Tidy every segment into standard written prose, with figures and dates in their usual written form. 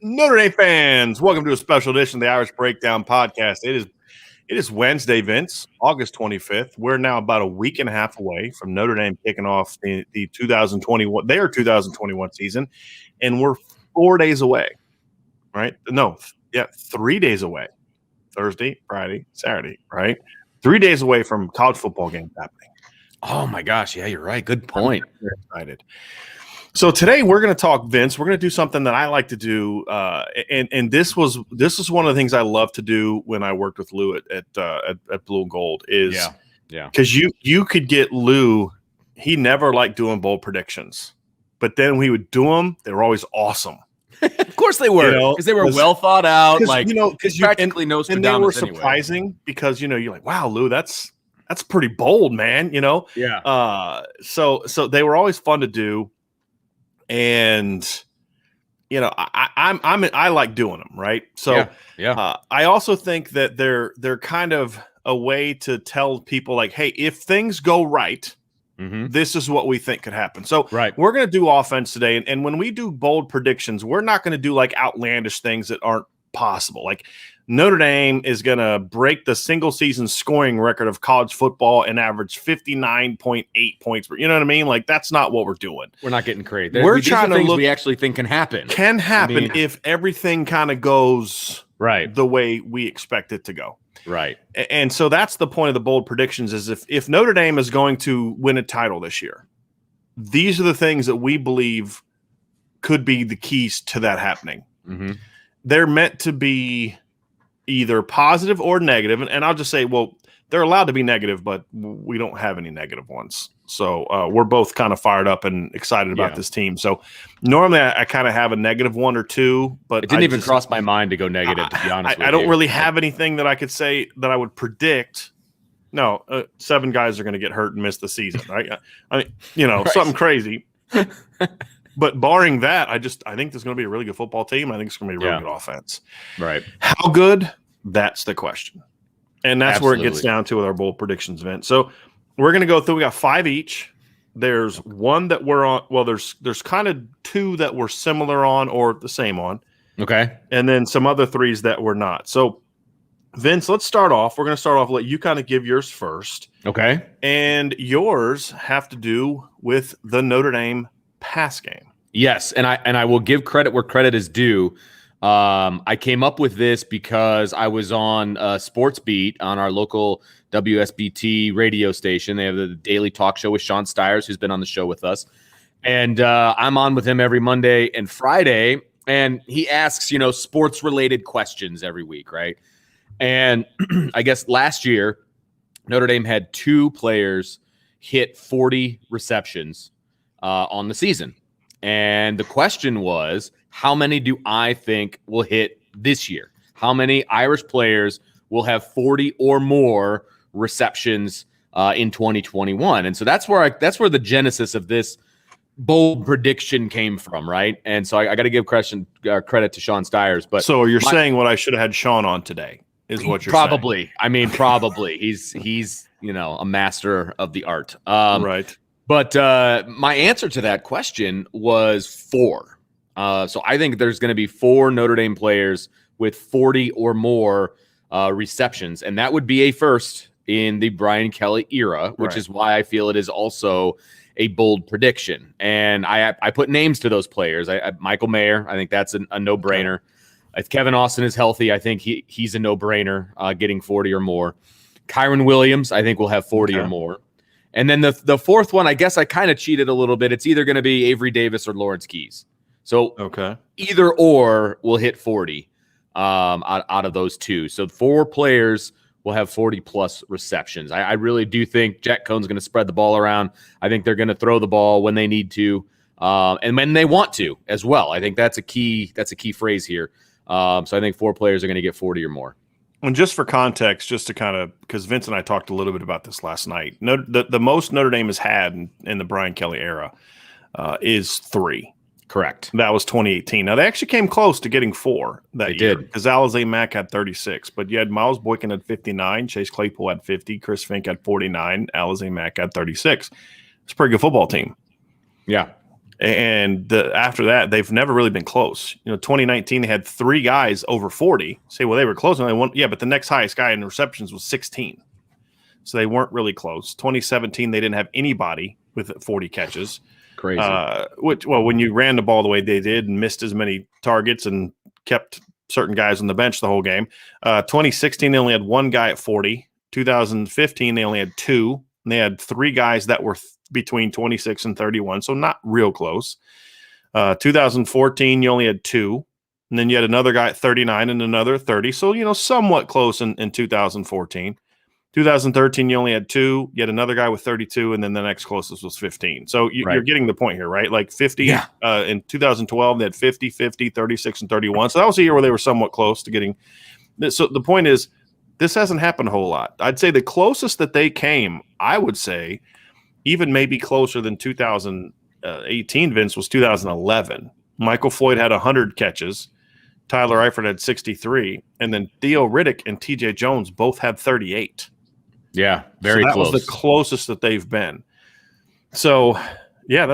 Notre Dame fans, welcome to a special edition of the Irish Breakdown podcast. It is Wednesday, Vince, August 25th. We're now about a week and a half away from Notre Dame kicking off the 2021 season, and we're 4 days away, right? 3 days away. Thursday, Friday, Saturday, right? 3 days away from college football games happening. Oh my gosh, yeah, you're right. Good point. I'm very excited. So today we're going to talk, Vince. We're going to do something that I like to do, and this is one of the things I love to do when I worked with Lou at Blue and Gold. Is because you could get Lou. He never liked doing bold predictions, but then we would do them. They were always awesome. Of course they were, because they were well thought out. Like because you practically know, and they were surprising anyway. Because you're like, wow, Lou, that's pretty bold, man. So they were always fun to do. And I like doing them, right? So I also think that they're kind of a way to tell people like, hey, if things go right, this is what we think could happen. So we're going to do offense today, and when we do bold predictions, we're not going to do like outlandish things that aren't possible. Like Notre Dame is going to break the single season scoring record of college football and average 59.8 points. You know what I mean? Like, that's not what we're doing. We're not getting crazy. We're trying to look. We actually think can happen. If everything kind of goes the way we expect it to go. Right. And so that's the point of the bold predictions is if Notre Dame is going to win a title this year, these are the things that we believe could be the keys to that happening. Mm-hmm. They're meant to be either positive or negative. And I'll just say, well, they're allowed to be negative, but we don't have any negative ones. So we're both kind of fired up and excited about this team. So normally I kind of have a negative one or two, but it didn't even cross my mind to go negative, to be honest with you. I don't really have anything that I could say that I would predict. No, 7 guys are going to get hurt and miss the season, right? Something crazy. But barring that, I think there's going to be a really good football team. I think it's going to be a really good offense. Right. How good? That's the question. And that's where it gets down to with our bold predictions event. So we're going to go through. We got 5 each. There's one that we're on. Well, there's kind of 2 that we're similar on or the same on. Okay. And then some other 3s that we're not. So, Vince, let's start off. We're going to start off. Let you kind of give yours first. Okay. And yours have to do with the Notre Dame pass game. Yes, and I will give credit where credit is due. I came up with this because I was on Sports Beat on our local WSBT radio station. They have the daily talk show with Sean Stiers, who's been on the show with us. And I'm on with him every Monday and Friday. And he asks, sports-related questions every week, right? And I guess last year, Notre Dame had 2 players hit 40 receptions on the season. And the question was, how many do I think will hit this year? How many Irish players will have 40 or more receptions in 2021? And so that's where the genesis of this bold prediction came from, right? And so I got to give credit to Sean Stiers. But so you're saying what I should have had Sean on today is what you're probably saying. I mean, probably he's a master of the art. Right. But my answer to that question was 4. So I think there's going to be 4 Notre Dame players with 40 or more receptions, and that would be a first in the Brian Kelly era, which is why I feel it is also a bold prediction. And I put names to those players. Michael Mayer, I think that's a no-brainer. If Kevin Austin is healthy, I think he's a no-brainer, getting 40 or more. Kyron Williams, I think, will have 40 or more. And then the fourth one, I guess I kind of cheated a little bit. It's either going to be Avery Davis or Lawrence Keys. So either or will hit 40 out of those 2. So 4 players will have 40-plus receptions. I really do think Jack Cohn's going to spread the ball around. I think they're going to throw the ball when they need to and when they want to as well. I think that's a key phrase here. So I think 4 players are going to get 40 or more. And just for context, just to kind of, because Vince and I talked a little bit about this last night, the most Notre Dame has had in the Brian Kelly era is 3. Correct. That was 2018. Now, they actually came close to getting 4 that year. Did. Because Alizé Mack had 36. But you had Miles Boykin had 59, Chase Claypool had 50, Chris Fink had 49, Alizé Mack had 36. It's a pretty good football team. Yeah. And after that, they've never really been close. 2019, they had 3 guys over 40. Say, well, they were close. And they won. Yeah, but the next highest guy in receptions was 16. So they weren't really close. 2017, they didn't have anybody with 40 catches. Crazy. When you ran the ball the way they did and missed as many targets and kept certain guys on the bench the whole game. 2016, they only had 1 guy at 40. 2015, they only had 2. And they had 3 guys that were between 26 and 31, so not real close. 2014, you only had 2. And then you had another guy at 39 and another 30. So, somewhat close in 2014. 2013, you only had 2. You had another guy with 32, and then the next closest was 15. So you're getting the point here, right? Like 50 in 2012, they had 50, 50, 36, and 31. So that was a year where they were somewhat close to getting this. So the point is, this hasn't happened a whole lot. I'd say the closest that they came, I would say, even maybe closer than 2018, Vince, was 2011. Michael Floyd had 100 catches. Tyler Eifert had 63. And then Theo Riddick and TJ Jones both had 38. Yeah, very close. That was the closest that they've been. So, yeah,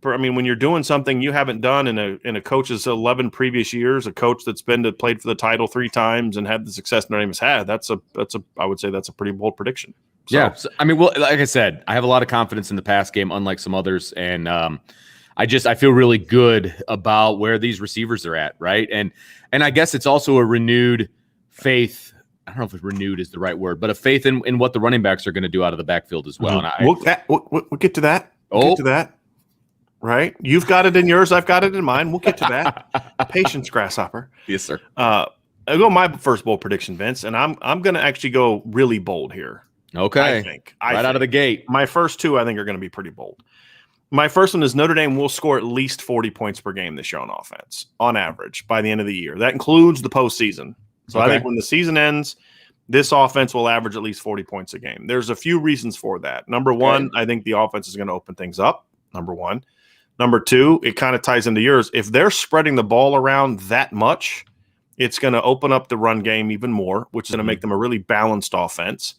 when you're doing something you haven't done in a coach's 11 previous years, a coach that's played for the title 3 times and had the success Notre Dame has had, I would say that's a pretty bold prediction. So, yeah, like I said, I have a lot of confidence in the pass game, unlike some others, and I feel really good about where these receivers are at, right? And I guess it's also a renewed faith. I don't know if renewed is the right word, but a faith in what the running backs are going to do out of the backfield as well. Mm-hmm. We'll get to that. We'll get to that. Right? You've got it in yours. I've got it in mine. We'll get to that. Patience, grasshopper. Yes, sir. I'll go my first bold prediction, Vince, and I'm going to actually go really bold here. Okay. I think out of the gate. My first 2, I think, are going to be pretty bold. My first one is Notre Dame will score at least 40 points per game this year on offense, on average, by the end of the year. That includes the postseason. So I think when the season ends, this offense will average at least 40 points a game. There's a few reasons for that. Number 1, I think the offense is going to open things up. Number 1. Number 2, it kind of ties into yours. If they're spreading the ball around that much, it's going to open up the run game even more, which is going to make them a really balanced offense.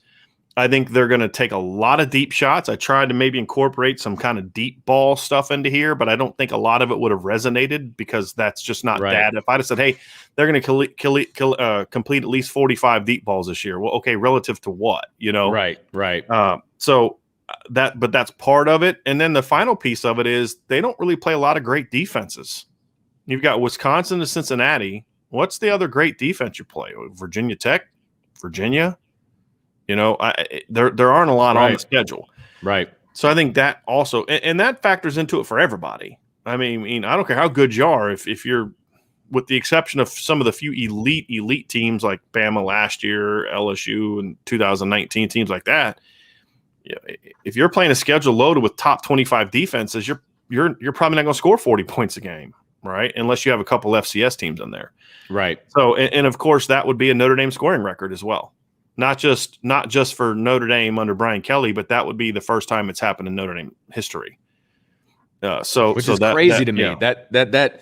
I think they're going to take a lot of deep shots. I tried to maybe incorporate some kind of deep ball stuff into here, but I don't think a lot of it would have resonated because that's just not data. If I'd have said, hey, they're going to complete at least 45 deep balls this year. Well, okay, relative to what, Right. But that's part of it. And then the final piece of it is they don't really play a lot of great defenses. You've got Wisconsin to Cincinnati. What's the other great defense you play? Virginia Tech, Virginia. There aren't a lot on the schedule. Right. So I think that also, and that factors into it for everybody. I mean, I don't care how good you are. If you're, with the exception of some of the few elite teams like Bama last year, LSU, and 2019 teams like that, if you're playing a schedule loaded with top 25 defenses, you're probably not going to score 40 points a game, right? Unless you have a couple FCS teams in there. Right. So, and of course, that would be a Notre Dame scoring record as well. Not just for Notre Dame under Brian Kelly, but that would be the first time it's happened in Notre Dame history. Which is crazy to me. That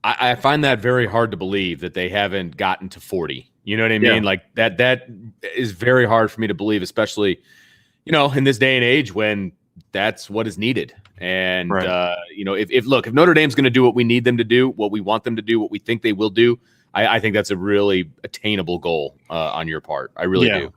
I find that very hard to believe that they haven't gotten to 40. You know what I mean? Yeah. Like that is very hard for me to believe, especially in this day and age when that's what is needed. And if Notre Dame's going to do what we need them to do, what we want them to do, what we think they will do, I think that's a really attainable goal on your part. I really do.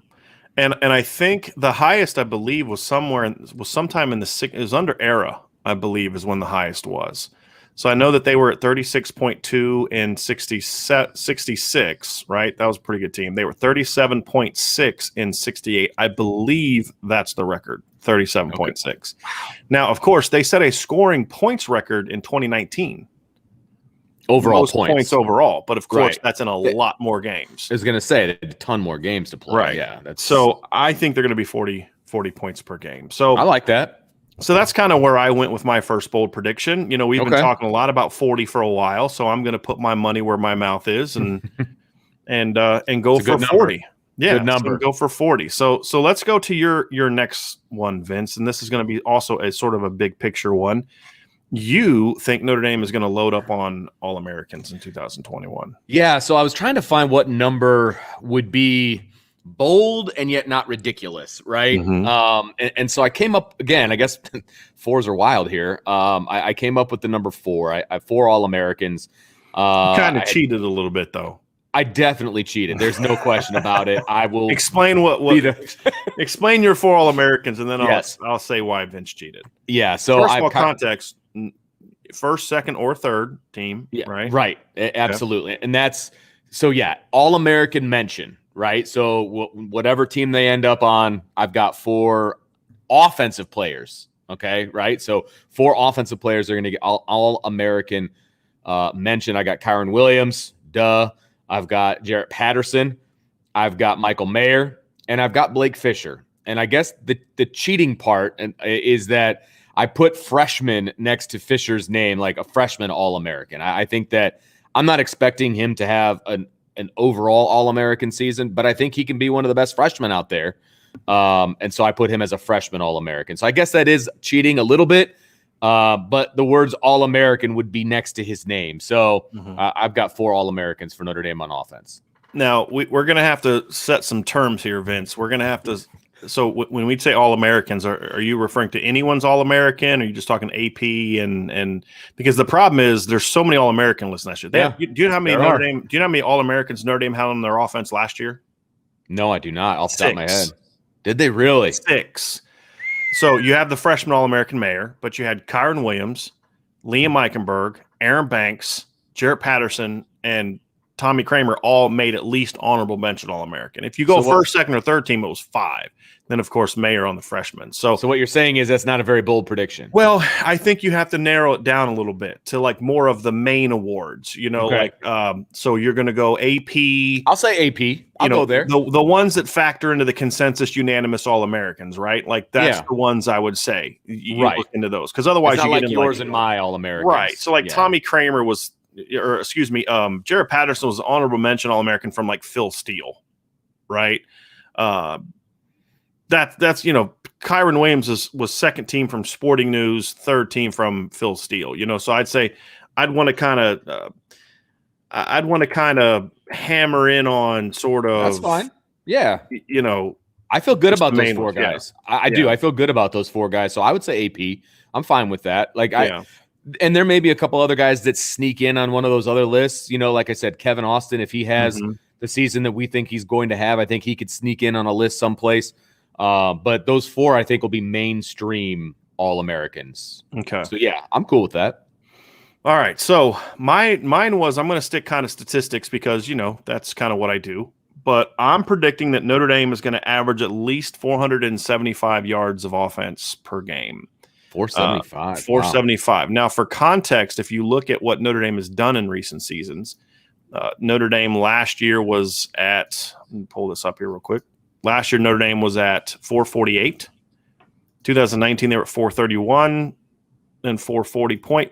And I think the highest, I believe, was sometime in it was under Era, I believe, is when the highest was. So I know that they were at 36.2 and 66, right? That was a pretty good team. They were 37.6 in 68. I believe that's the record, 37.6. Okay. Now, of course, they set a scoring points record in 2019. Overall points overall, but of course that's in a lot more games. I was going to say they had a ton more games to play. Right. Yeah. So I think they're going to be 40 points per game. So I like that. So that's kind of where I went with my first bold prediction. We've been talking a lot about 40 for a while, so I'm going to put my money where my mouth is and go for 40. Yeah, good number. So go for 40. So let's go to your next one, Vince, and this is going to be also a sort of a big picture one. You think Notre Dame is going to load up on All-Americans in 2021? Yeah, so I was trying to find what number would be bold and yet not ridiculous, right? Mm-hmm. And so I came up, again, I guess fours are wild here. I came up with the number 4. I have 4 All-Americans. You kind of cheated a little bit, though. I definitely cheated. There's no question about it. I will explain explain your 4 All-Americans, and then I'll say why Vince cheated. Yeah. So first of all, context: first, second, or third team. Yeah, right. Right. Absolutely. Okay. And that's All-American mention. Right. So whatever team they end up on, I've got 4 offensive players. Okay. Right. So 4 offensive players are going to get All-American mention. I got Kyron Williams. Duh. I've got Jarrett Patterson, I've got Michael Mayer, and I've got Blake Fisher. And I guess the cheating part is that I put freshman next to Fisher's name, like a freshman All-American. I think that I'm not expecting him to have an overall All-American season, but I think he can be one of the best freshmen out there. And so I put him as a freshman All-American. So I guess that is cheating a little bit. But the words All-American would be next to his name. So I've got 4 All-Americans for Notre Dame on offense. Now, we're going to have to set some terms here, Vince. We're going to have to – so when we say All-Americans, are you referring to anyone's All-American, or are you just talking AP? And because the problem is there's so many All-American lists last year. Do you know how many do you know how many All-Americans Notre Dame had on their offense last year? No, I do not. Off the top of my head. Did they really? 6. So you have the freshman All-American Mayer, but you had Kyron Williams, Liam Eichenberg, Aaron Banks, Jarrett Patterson, and Tommy Kramer all made at least honorable mention All-American. If you go first, second, or third team, it was 5. Then, of course, Mayer on the freshman. So what you're saying is that's not a very bold prediction. Well, I think you have to narrow it down a little bit to like more of the main awards. So you're going to go AP. I'll say AP. I'll go there. The ones that factor into the consensus unanimous All-Americans, right? Like that's the ones I would say you look into those, because otherwise it's not you like get yours and my All-Americans, right? So Tommy Kramer was. Or excuse me, Jarrett Patterson was an honorable mention All-American from like Phil Steele, right? That's Kyron Williams was second team from Sporting News, third team from Phil Steele. So I'd say I'd want to kind of hammer in on sort of. That's fine. Yeah, I feel good about those 4 guys. Yeah. I do. I feel good about those 4 guys. So I would say AP. I'm fine with that. And there may be a couple other guys that sneak in on one of those other lists. Like I said, Kevin Austin, if he has the season that we think he's going to have, I think he could sneak in on a list someplace. But those 4, I think, will be mainstream All-Americans. Okay. So, yeah, I'm cool with that. All right. So mine was, I'm going to stick kind of statistics because, that's kind of what I do. But I'm predicting that Notre Dame is going to average at least 475 yards of offense per game. 475. 475. Wow. Now, for context, if you look at what Notre Dame has done in recent seasons, Notre Dame last year was at, let me pull this up here real quick. Last year, Notre Dame was at 448. 2019, they were at 431, then 440.1,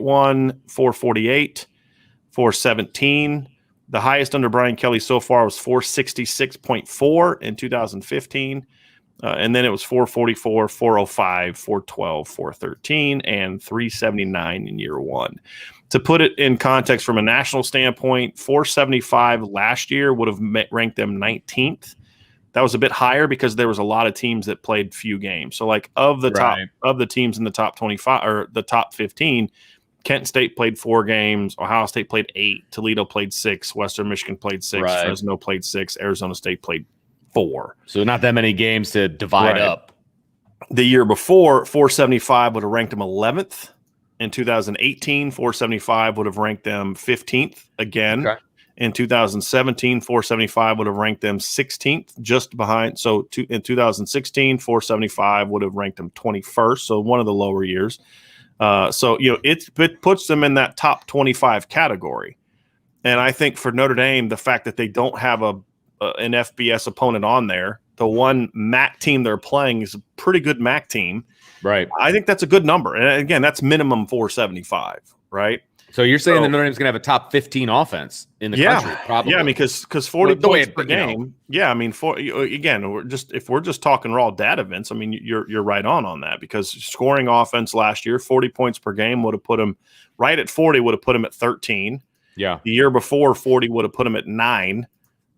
448, 417. The highest under Brian Kelly so far was 466.4 in 2015. And then it was 444, 405, 412, 413, and 379 in year 1. To put it in context from a national standpoint, 475 last year would have ranked them 19th. That was a bit higher because there was a lot of teams that played few games. So of the teams in the top 25 or the top 15, Kent State played 4 games, Ohio State played 8, Toledo played 6, Western Michigan played 6, Fresno played 6, Arizona State played 4. So not that many games to divide up. The year before, 475 would have ranked them 11th. In 2018, 475 would have ranked them 15th again. Okay. In 2017, 475 would have ranked them 16th, just behind. So in 2016, 475 would have ranked them 21st, so one of the lower years. It puts them in that top 25 category. And I think for Notre Dame, the fact that they don't have an FBS opponent on there the one MAC team they're playing is a pretty good MAC team. Right. I think that's a good number. And again, that's minimum 475, right? So you're saying that Notre Dame's going to have a top 15 offense in the country, probably? Yeah, I mean, because 40 points per game. Yeah, I mean, if we're just talking raw data, Vince, I mean, you're right on that, because scoring offense last year, 40 points per game would have put him right at 40, would have put him at 13. Yeah. The year before, 40 would have put him at 9.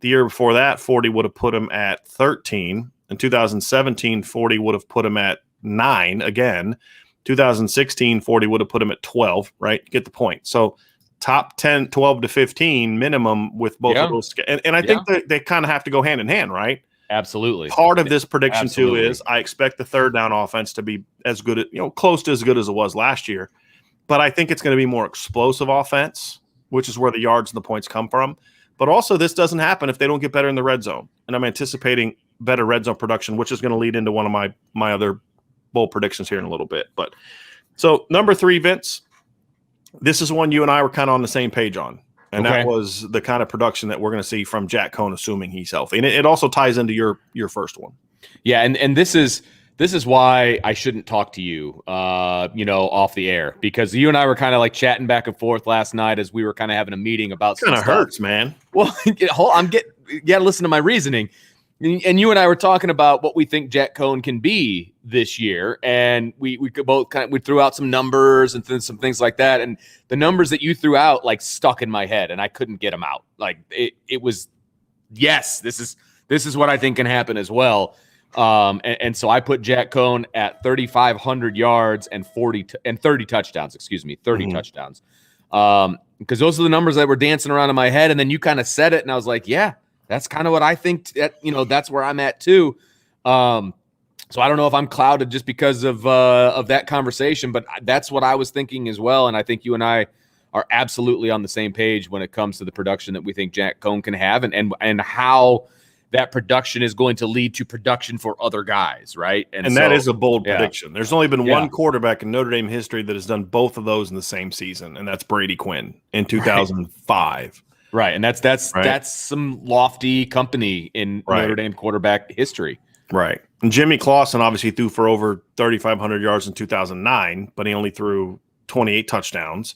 The year before that, 40 would have put him at 13. In 2017, 40 would have put him at 9 again. 2016, 40 would have put him at 12, right? You get the point. So top 10, 12 to 15 minimum with both of those. And I think they kind of have to go hand in hand, right? Absolutely. Part of this prediction too is I expect the third down offense to be as good, close to as good as it was last year. But I think it's going to be more explosive offense, which is where the yards and the points come from. But also this doesn't happen if they don't get better in the red zone. And I'm anticipating better red zone production, which is going to lead into one of my other bold predictions here in a little bit. But so number 3, Vince, this is one you and I were kind of on the same page on. And that was the kind of production that we're going to see from Jack Cohn, assuming he's healthy. And it also ties into your first one. Yeah. And this is why I shouldn't talk to you, off the air, because you and I were kind of like chatting back and forth last night as we were kind of having a meeting about some stuff. Kind of hurts, man. Well, listen to my reasoning. And you and I were talking about what we think Jack Cohn can be this year, and we could both we threw out some numbers and some things like that, and the numbers that you threw out like stuck in my head, and I couldn't get them out. Like it was, yes, this is what I think can happen as well. And so I put Jack Cohn at 3,500 yards and 30 touchdowns. 30 touchdowns. Because those are the numbers that were dancing around in my head, and then you kind of said it, and I was like, yeah. That's kind of what I think. That's where I'm at too. So I don't know if I'm clouded just because of that conversation, but that's what I was thinking as well. And I think you and I are absolutely on the same page when it comes to the production that we think Jack Cohn can have, and how that production is going to lead to production for other guys, right? And so, that is a bold prediction. There's only been one quarterback in Notre Dame history that has done both of those in the same season, and that's Brady Quinn in 2005. Right, and that's some lofty company in Notre Dame quarterback history. Right. And Jimmy Clausen obviously threw for over 3,500 yards in 2009, but he only threw 28 touchdowns.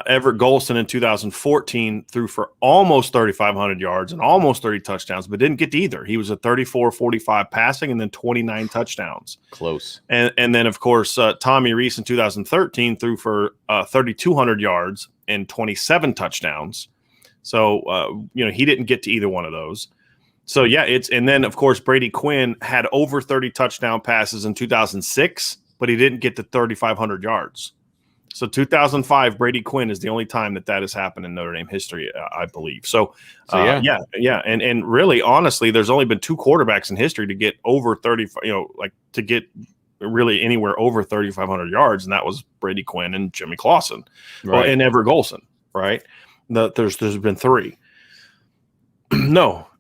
Everett Golson in 2014 threw for almost 3,500 yards and almost 30 touchdowns, but didn't get to either. He was at 34-45 passing and then 29 touchdowns. Close. And then, of course, Tommy Rees in 2013 threw for 3,200 yards and 27 touchdowns. So, he didn't get to either one of those. So, and then, of course, Brady Quinn had over 30 touchdown passes in 2006, but he didn't get to 3,500 yards. So 2005, Brady Quinn is the only time that has happened in Notre Dame history, I believe. So And really, honestly, there's only been 2 quarterbacks in history to get over 30, to get really anywhere over 3,500 yards, and that was Brady Quinn and Jimmy Clausen, and Everett Golson, right? There's been 3.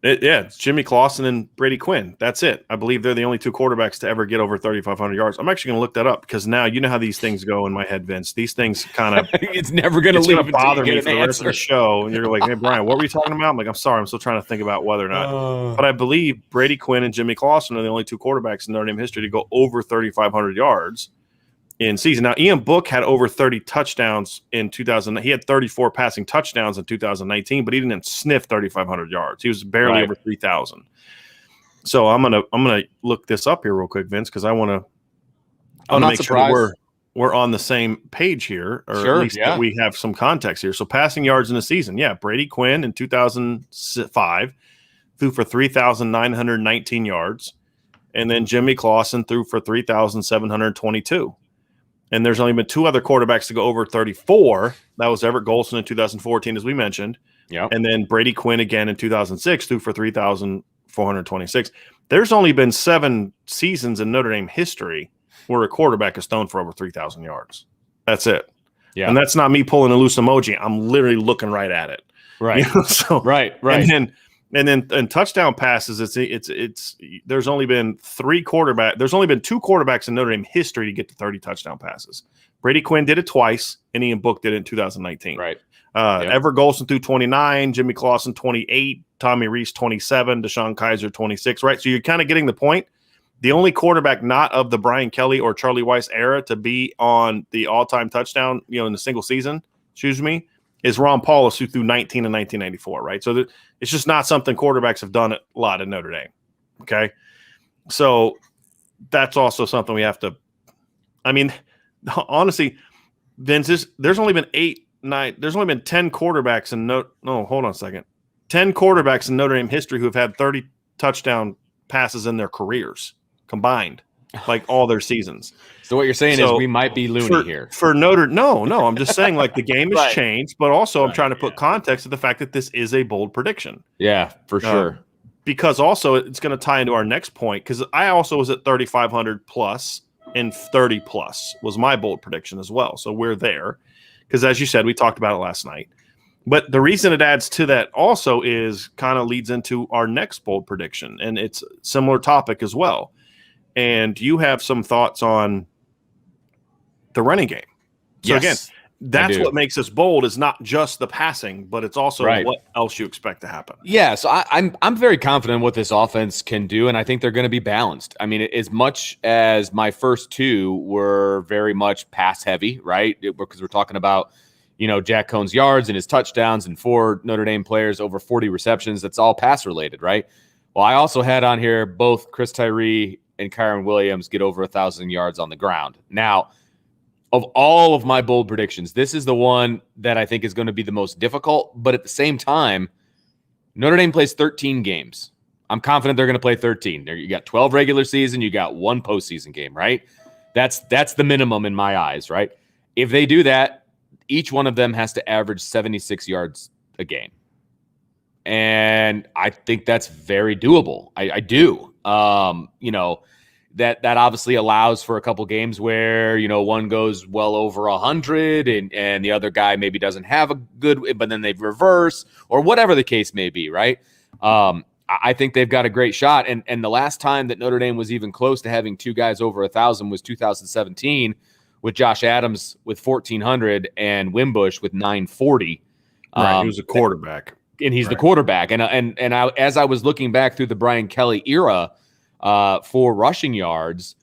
It's Jimmy Clausen and Brady Quinn. That's it. I believe they're the only 2 quarterbacks to ever get over 3,500 yards. I'm actually going to look that up because now you know how these things go in my head, Vince. These things kind of it's never going to bother me for the rest of the show. And you're like, hey, Brian, what were you talking about? I'm like, I'm sorry. I'm still trying to think about whether or not. But I believe Brady Quinn and Jimmy Clausen are the only 2 quarterbacks in Notre Dame history to go over 3,500 yards in season. Now, Ian Book had over 30 touchdowns in 2000. He had 34 passing touchdowns in 2019, but he didn't sniff 3,500 yards. He was barely over 3,000. So I'm gonna look this up here real quick, Vince, because I want to make sure we're on the same page here, or at least that we have some context here. So passing yards in a season, Brady Quinn in 2005 threw for 3,919 yards, and then Jimmy Clausen threw for 3,722. And there's only been 2 other quarterbacks to go over 34. That was Everett Golson in 2014, as we mentioned. Yeah. And then Brady Quinn again in 2006 threw for 3,426. There's only been 7 seasons in Notre Dame history where a quarterback has thrown for over 3,000 yards. That's it. Yeah. And that's not me pulling a loose emoji. I'm literally looking right at it. Right. Right. And then in touchdown passes, there's only been 2 quarterbacks in Notre Dame history to get to 30 touchdown passes. Brady Quinn did it twice, and Ian Book did it in 2019. Right. Everett Golson threw 29, Jimmy Clausen 28, Tommy Reese 27, Deshaun Kaiser 26, right? So you're kind of getting the point. The only quarterback not of the Brian Kelly or Charlie Weiss era to be on the all-time touchdown, in the single season, is Ron Paulus, who threw 19 in 1994, right? So it's just not something quarterbacks have done a lot at Notre Dame, okay? So that's also something we have to – honestly, Vince, there's only been 10 quarterbacks in hold on a second. 10 quarterbacks in Notre Dame history who have had 30 touchdown passes in their careers combined, like all their seasons. So what you're saying is we might be loony here. For Notre No, I'm just saying like the game has changed, but also I'm trying to put context to the fact that this is a bold prediction. Yeah, for sure. Because also it's going to tie into our next point, because I also was at 3,500 plus and 30 plus was my bold prediction as well. So we're there. Because as you said, we talked about it last night. But the reason it adds to that also is kind of leads into our next bold prediction. And it's a similar topic as well. And you have some thoughts on the running game. So again, that's what makes us bold, is not just the passing, but it's also what else you expect to happen. Yeah, so I'm very confident in what this offense can do, and I think they're going to be balanced. I mean, as much as my first two were very much pass heavy, right? Because we're talking about, Jack Cohn's yards and his touchdowns and 4 Notre Dame players over 40 receptions. That's all pass related, right? Well, I also had on here both Chris Tyree and Kyron Williams get over 1,000 yards on the ground. Now, of all of my bold predictions, this is the one that I think is going to be the most difficult. But at the same time, Notre Dame plays 13 games. I'm confident they're going to play 13. You got 12 regular season, you got 1 postseason game, right? That's the minimum in my eyes, right? If they do that, each one of them has to average 76 yards a game. And I think that's very doable. I do. That obviously allows for a couple games where, one goes well over 100 and the other guy maybe doesn't have a good, but then they reverse or whatever the case may be, right? I think they've got a great shot. And the last time that Notre Dame was even close to having 2 guys over 1,000 was 2017 with Josh Adams with 1,400 and Wimbush with 940. Right, he was a quarterback. And he's the quarterback. And as I was looking back through the Brian Kelly era for rushing yards,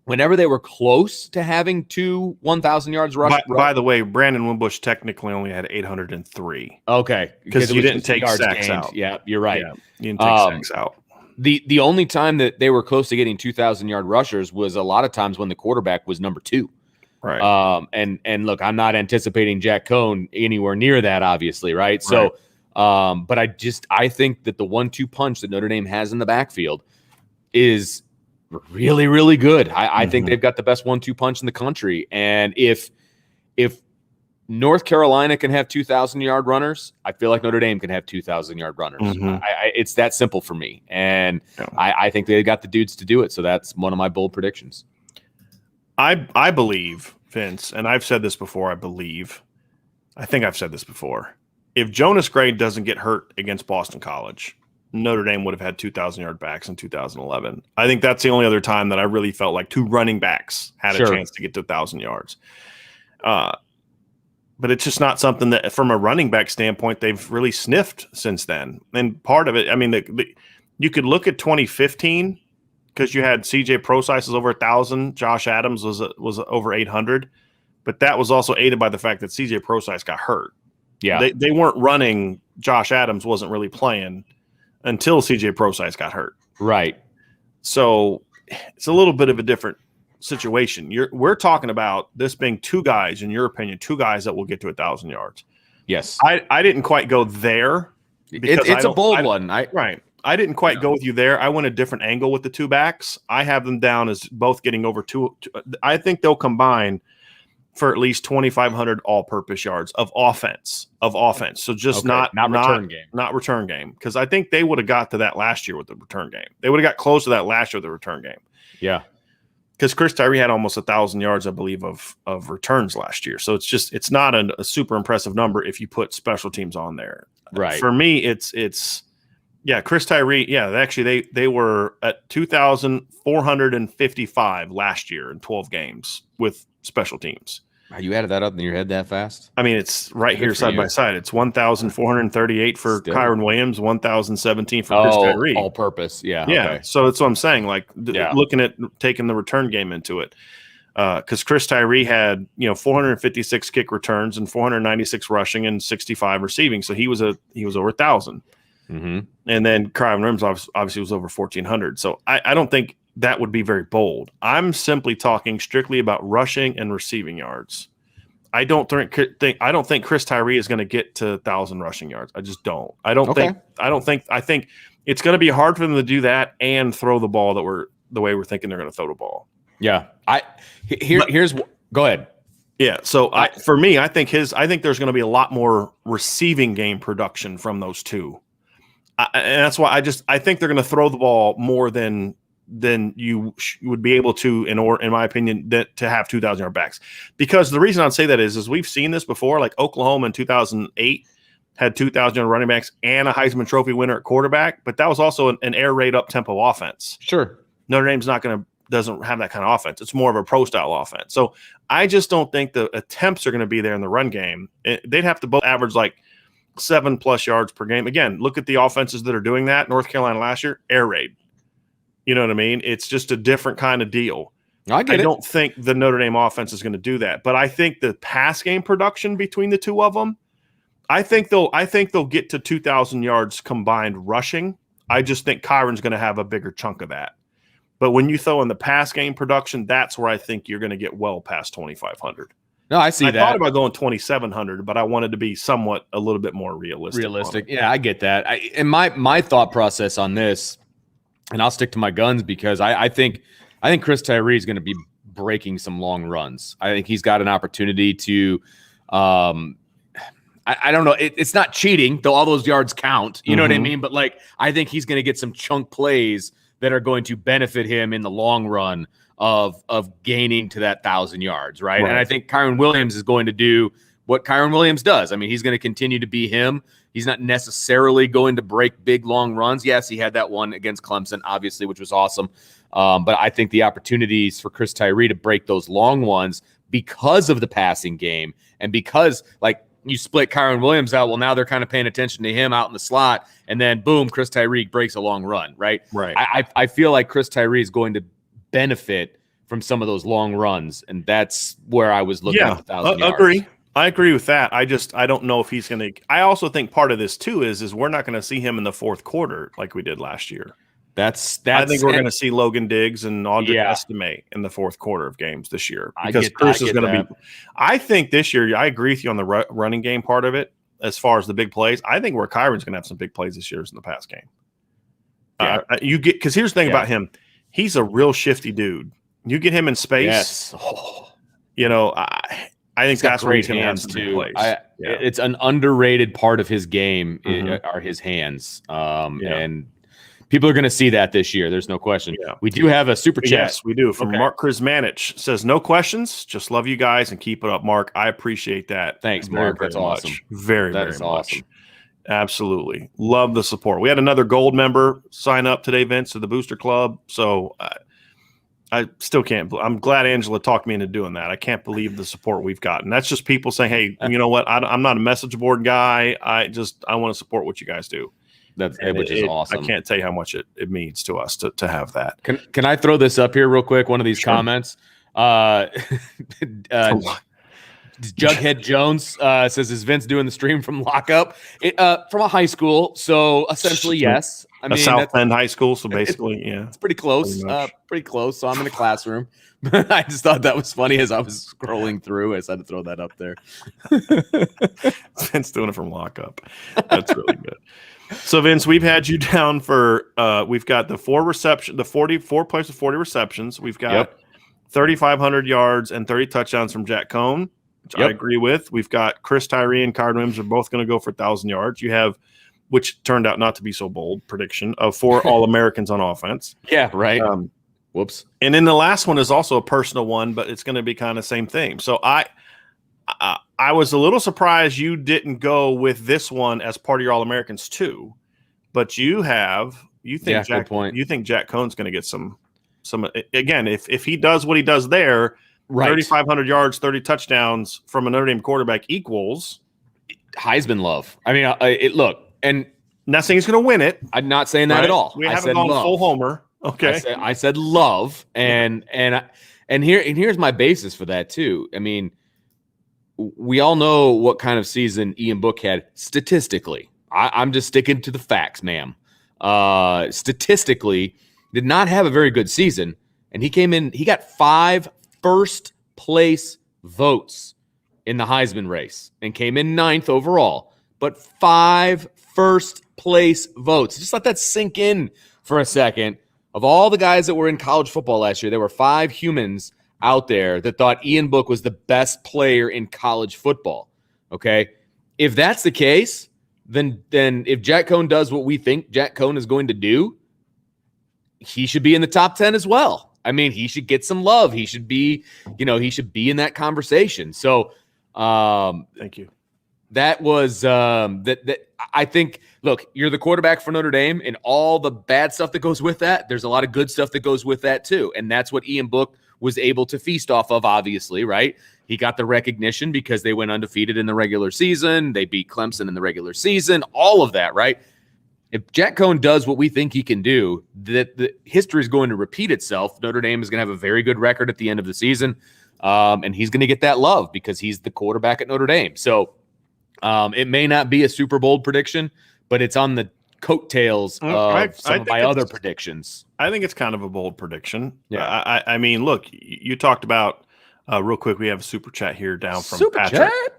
whenever they were close to having 2 1,000 yards rush. By the way, Brandon Wimbush technically only had 803. Okay. Because you didn't take sacks out. Yeah, you're right. Yeah, you didn't take sacks out. The only time that they were close to getting 2,000-yard rushers was a lot of times when the quarterback was number 2. Right. And look, I'm not anticipating Jack Cohn anywhere near that, obviously, right? So, but I think that the 1-2 punch that Notre Dame has in the backfield is really, really good. I think they've got the best 1-2 punch in the country. And if North Carolina can have 2,000-yard runners, I feel like Notre Dame can have 2,000-yard runners. It's that simple for me. And I think they got the dudes to do it. So that's one of my bold predictions. I believe, Vince, and I've said this before, I think I've said this before. If Jonas Gray doesn't get hurt against Boston College, Notre Dame would have had 2,000-yard backs in 2011. I think that's the only other time that I really felt like 2 running backs had a chance to get to 1,000 yards. But it's just not something that, from a running back standpoint, they've really sniffed since then. And part of it, I mean, you could look at 2015 because you had CJ Prosise was over 1,000, Josh Adams was over 800, but that was also aided by the fact that CJ Prosise got hurt. Yeah, they weren't running. Josh Adams wasn't really playing until CJ Prosise got hurt. Right. So it's a little bit of a different situation. We're talking about this being 2 guys, in your opinion, 2 guys that will get to 1,000 yards. Yes. I didn't quite go there. It's a bold one. Right. I didn't quite go with you there. I went a different angle with the 2 backs. I have them down as both getting over 2. I think they'll combine for at least 2,500 all-purpose yards of offense. So just not return game. Because I think they would have got to that last year with the return game. They would have got close to that last year with the return game. Yeah. Because Chris Tyree had almost 1,000 yards, I believe, of returns last year. So it's not a super impressive number if you put special teams on there. Right. For me, it's Chris Tyree. Yeah, actually they were at 2,455 last year in 12 games with special teams. You added that up in your head that fast? I mean, it's right here side by side. It's 1,438 for Kyron Williams, 1,017 for Chris Tyree. All purpose. Yeah. Yeah. Okay. So that's what I'm saying. Like looking at taking the return game into it. Because Chris Tyree had 456 kick returns and 496 rushing and 65 receiving. So he was over 1,000. Mm-hmm. And then Kyron Williams obviously was over 1,400. So I don't think that would be very bold. I'm simply talking strictly about rushing and receiving yards. I don't think Chris Tyree is going to get to 1,000 rushing yards. I just don't. I think it's going to be hard for them to do that and throw the ball the way we're thinking they're going to throw the ball. Yeah. Go ahead. Yeah. So for me, I think there's going to be a lot more receiving game production from those two. And that's why I think they're going to throw the ball more than you would be able to, in my opinion, to have 2,000-yard backs. Because the reason I'd say that is we've seen this before. Like Oklahoma in 2008 had 2,000-yard running backs and a Heisman Trophy winner at quarterback, but that was also an air raid up tempo offense. Sure, Notre Dame's doesn't have that kind of offense. It's more of a pro style offense. So I just don't think the attempts are going to be there in the run game. They'd have to both average like 7+ yards per game. Again, look at the offenses that are doing that. North Carolina last year, air raid. You know what I mean? It's just a different kind of deal. I don't think the Notre Dame offense is going to do that, but I think the pass game production between the two of them, I think they'll get to 2,000 yards combined rushing. I just think Kyron's going to have a bigger chunk of that. But when you throw in the pass game production, that's where I think you're going to get well past 2,500. No, I see that. I thought about going 2,700, but I wanted to be a little bit more realistic. Yeah, I get that. And my thought process on this, and I'll stick to my guns because I think Chris Tyree is going to be breaking some long runs. I think he's got an opportunity to. I don't know. It's not cheating, though. All those yards count. You know what I mean? But I think he's going to get some chunk plays that are going to benefit him in the long run of gaining to that 1,000 yards, right? And I think Kyron Williams is going to do what Kyron Williams does. I mean, he's going to continue to be him. He's not necessarily going to break big, long runs. Yes, he had that one against Clemson, obviously, which was awesome. But I think the opportunities for Chris Tyree to break those long ones because of the passing game and because, you split Kyron Williams out, well, now they're kind of paying attention to him out in the slot, and then, boom, Chris Tyree breaks a long run, right? Right. I feel like Chris Tyree is going to benefit from some of those long runs, and that's where I was looking at the 1,000 yards. I agree with that. I don't know if he's going to – I also think part of this, too, is we're not going to see him in the fourth quarter like we did last year. I think we're going to see Logan Diggs and Audrey Estime in the fourth quarter of games this year because Cruz is going to be – I think this year, I agree with you on the running game part of it as far as the big plays. I think where Kyron's going to have some big plays this year is in the pass game. Yeah. Because here's the thing about him. He's a real shifty dude. You get him in space. Yes. I think that's where he's going to have some big plays. It's an underrated part of his game are his hands. And people are going to see that this year. There's no question. Yeah. We do have a super chat. Yes, we do. From Mark Krismanich. Says, no questions. Just love you guys and keep it up, Mark. I appreciate that. Thanks, Mark. That's awesome. Very, very much. Awesome. Absolutely. Love the support. We had another gold member sign up today, Vince, to the Booster Club. So I still can't. I'm glad Angela talked me into doing that. I can't believe the support we've gotten. That's just people saying, hey, you know what? I'm not a message board guy. I want to support what you guys do. Which is awesome. I can't tell you how much it means to us to have that. Can I throw this up here real quick? One of these comments. Jughead Jones says, is Vince doing the stream from lockup? From a high school. So essentially, yes. I mean, South Bend high school. So basically, it's pretty close. Pretty close. So I'm in a classroom. I just thought that was funny as I was scrolling through. I decided to throw that up there. Vince doing it from lockup. That's really good. So Vince, we've had you down for we've got the 4 plays with 40 receptions. We've got 3,500 yards and 30 touchdowns from Jack Cohn, which I agree with. We've got Chris Tyree and Kyron Williams are both going to go for 1,000 yards. You have, which turned out not to be so bold, prediction of 4 All-Americans on offense. Yeah, right. Whoops. And then the last one is also a personal one, but it's going to be kind of same thing. So I was a little surprised you didn't go with this one as part of your All-Americans too, but you think Jack Cohn's going to get some again, if he does what he does there, Right. 3,500 yards, 30 touchdowns from a Notre Dame quarterback equals Heisman love. I mean, look, and not saying he's going to win it. I'm not saying that at all. We haven't gone full homer. Okay. I said love, and here's my basis for that too. I mean, we all know what kind of season Ian Book had statistically. I'm just sticking to the facts, ma'am. Statistically, did not have a very good season, and he came in. He got 5 first place votes in the Heisman race and came in 9th overall, but 5 first place votes. Just let that sink in for a second. Of all the guys that were in college football last year, there were 5 humans out there that thought Ian Book was the best player in college football. Okay. If that's the case, then if Jack Cohn does what we think Jack Cohn is going to do, he should be in the top 10 as well. I mean, he should get some love. He should be, he should be in that conversation. So, thank you. That was that I think, look, you're the quarterback for Notre Dame, and all the bad stuff that goes with that, there's a lot of good stuff that goes with that too. And that's what Ian Book was able to feast off of, obviously, right? He got the recognition because they went undefeated in the regular season. They beat Clemson in the regular season, all of that, right? If Jack Cohn does what we think he can do, that the history is going to repeat itself. Notre Dame is going to have a very good record at the end of the season, and he's going to get that love because he's the quarterback at Notre Dame. So it may not be a super bold prediction, but it's on the coattails of some of my other predictions. I think it's kind of a bold prediction. Yeah. I mean, look, you talked about real quick. We have a super chat here down from super Patrick. Chat?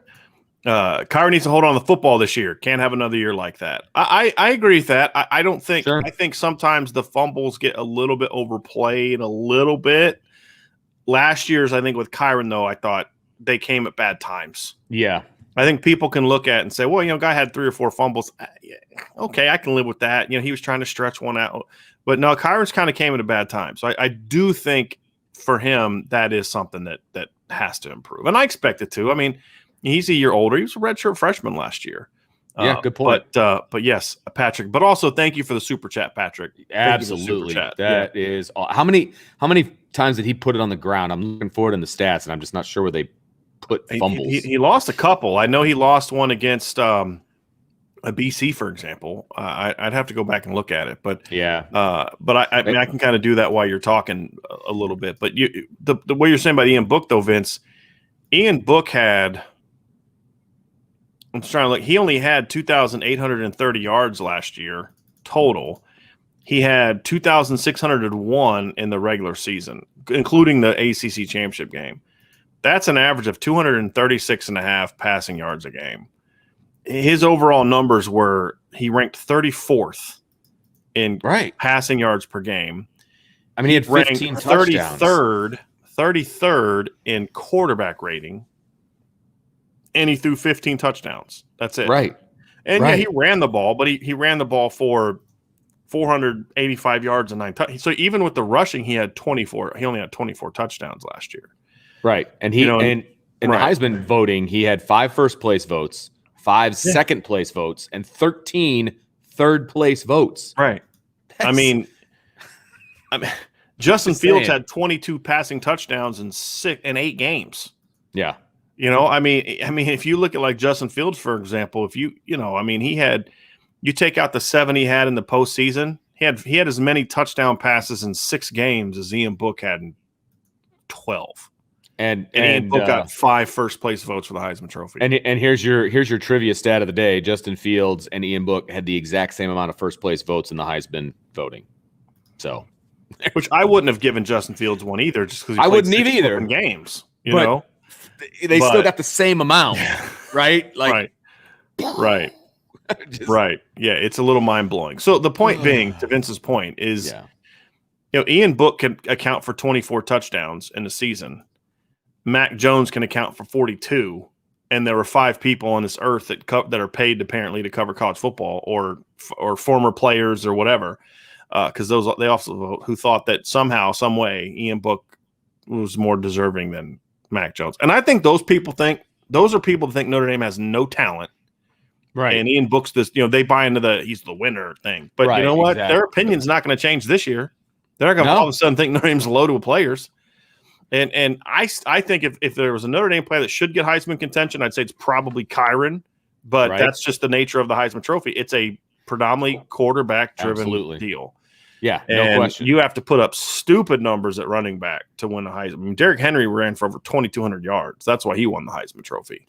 Kyra needs to hold on to the football this year. Can't have another year like that. I agree with that. I don't think. Sure. I think sometimes the fumbles get a little bit overplayed, a little bit. Last year's, I think with Kyron though, I thought they came at bad times. Yeah. I think people can look at it and say, well, guy had 3 or 4 fumbles. Okay, I can live with that. He was trying to stretch one out. But no, Kyron's kind of came at a bad time. So I do think for him, that is something that has to improve. And I expect it to. I mean, he's a year older. He was a redshirt freshman last year. Yeah, good point. But yes, Patrick. But also, thank you for the super chat, Patrick. Absolutely, that is. How many times did he put it on the ground? I'm looking forward in the stats, and I'm just not sure where they put fumbles. He lost a couple. I know he lost one against a BC, for example. I'd have to go back and look at it, but yeah. But I mean, I can kind of do that while you're talking a little bit. But the way you're saying about Ian Book, though, Vince, Ian Book had. I'm just trying to look. He only had 2,830 yards last year total. He had 2,601 in the regular season, including the ACC championship game. That's an average of 236.5 passing yards a game. His overall numbers were he ranked 34th in passing yards per game. I mean, he had 15 touchdowns. 33rd in quarterback rating. And he threw 15 touchdowns. That's it. Right. And yeah, he ran the ball, but he ran the ball for 485 yards and 9 touchdowns. So even with the rushing, he had 24. He only had 24 touchdowns last year. Right. And he in the Heisman voting, he had 5 first place votes, 5 second place votes, and 13 third place votes. Right. I mean, Justin Fields had 22 passing touchdowns in 8 games. Yeah. I mean, if you look at like Justin Fields, for example, he had, you take out the 7 he had in the postseason, he had as many touchdown passes in 6 games as Ian Book had in 12. And Ian Book got 5 first place votes for the Heisman Trophy. And here's your trivia stat of the day: Justin Fields and Ian Book had the exact same amount of first place votes in the Heisman voting. So, which I wouldn't have given Justin Fields one either, just because I wouldn't either games. They still got the same amount, right? Like, right. Right. Yeah, it's a little mind blowing. So the point being, to Vince's point, is Ian Book can account for 24 touchdowns in the season. Mac Jones can account for 42, and there were 5 people on this earth that are paid apparently to cover college football or former players or whatever, because they also who thought that somehow, some way, Ian Book was more deserving than Mac Jones. And I think those are people that think Notre Dame has no talent. Right. And Ian Book's this, they buy into he's the winner thing. But you know what? Exactly. Their opinion's not going to change this year. They're not going to all of a sudden think Notre Dame's loaded with players. And I think if there was a Notre Dame player that should get Heisman contention, I'd say it's probably Kyron, but that's just the nature of the Heisman Trophy. It's a predominantly quarterback-driven deal. Yeah, no question. You have to put up stupid numbers at running back to win the Heisman. I mean, Derrick Henry ran for over 2,200 yards. That's why he won the Heisman Trophy.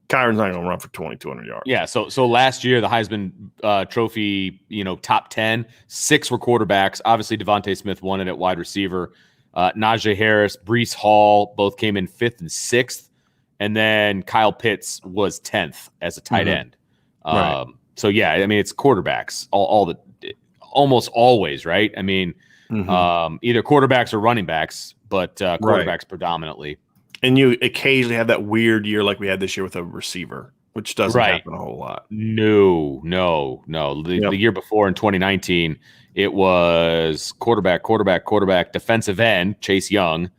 Kyron's not going to run for 2,200 yards. Yeah, so last year, the Heisman Trophy, top 10, 6 were quarterbacks. Obviously, Devontae Smith won it at wide receiver. Najee Harris, Breece Hall, both came in 5th and 6th. And then Kyle Pitts was 10th as a tight end. Right. So, yeah, I mean, it's quarterbacks almost always, right? I mean, either quarterbacks or running backs, but quarterbacks predominantly. And you occasionally have that weird year like we had this year with a receiver, which doesn't happen a whole lot. No. The year before in 2019, it was quarterback, defensive end, Chase Young,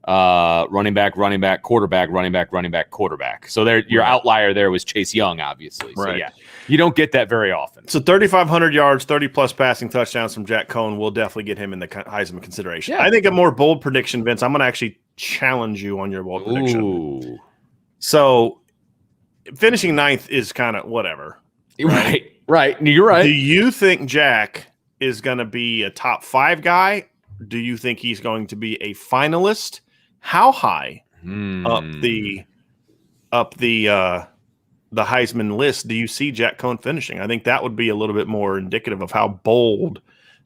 running back, quarterback. So your outlier there was Chase Young, obviously. So, yeah, you don't get that very often. So 3,500 yards, 30-plus passing touchdowns from Jack Cohn will definitely get him in the Heisman consideration. Yeah. I think a more bold prediction, Vince, I'm going to actually challenge you on your bold prediction. So finishing 9th is kind of whatever. Right. You're right. Do you think Jack is going to be a top 5 guy? Do you think he's going to be a finalist? How high up the Heisman list do you see Jack Cohn finishing? I think that would be a little bit more indicative of how bold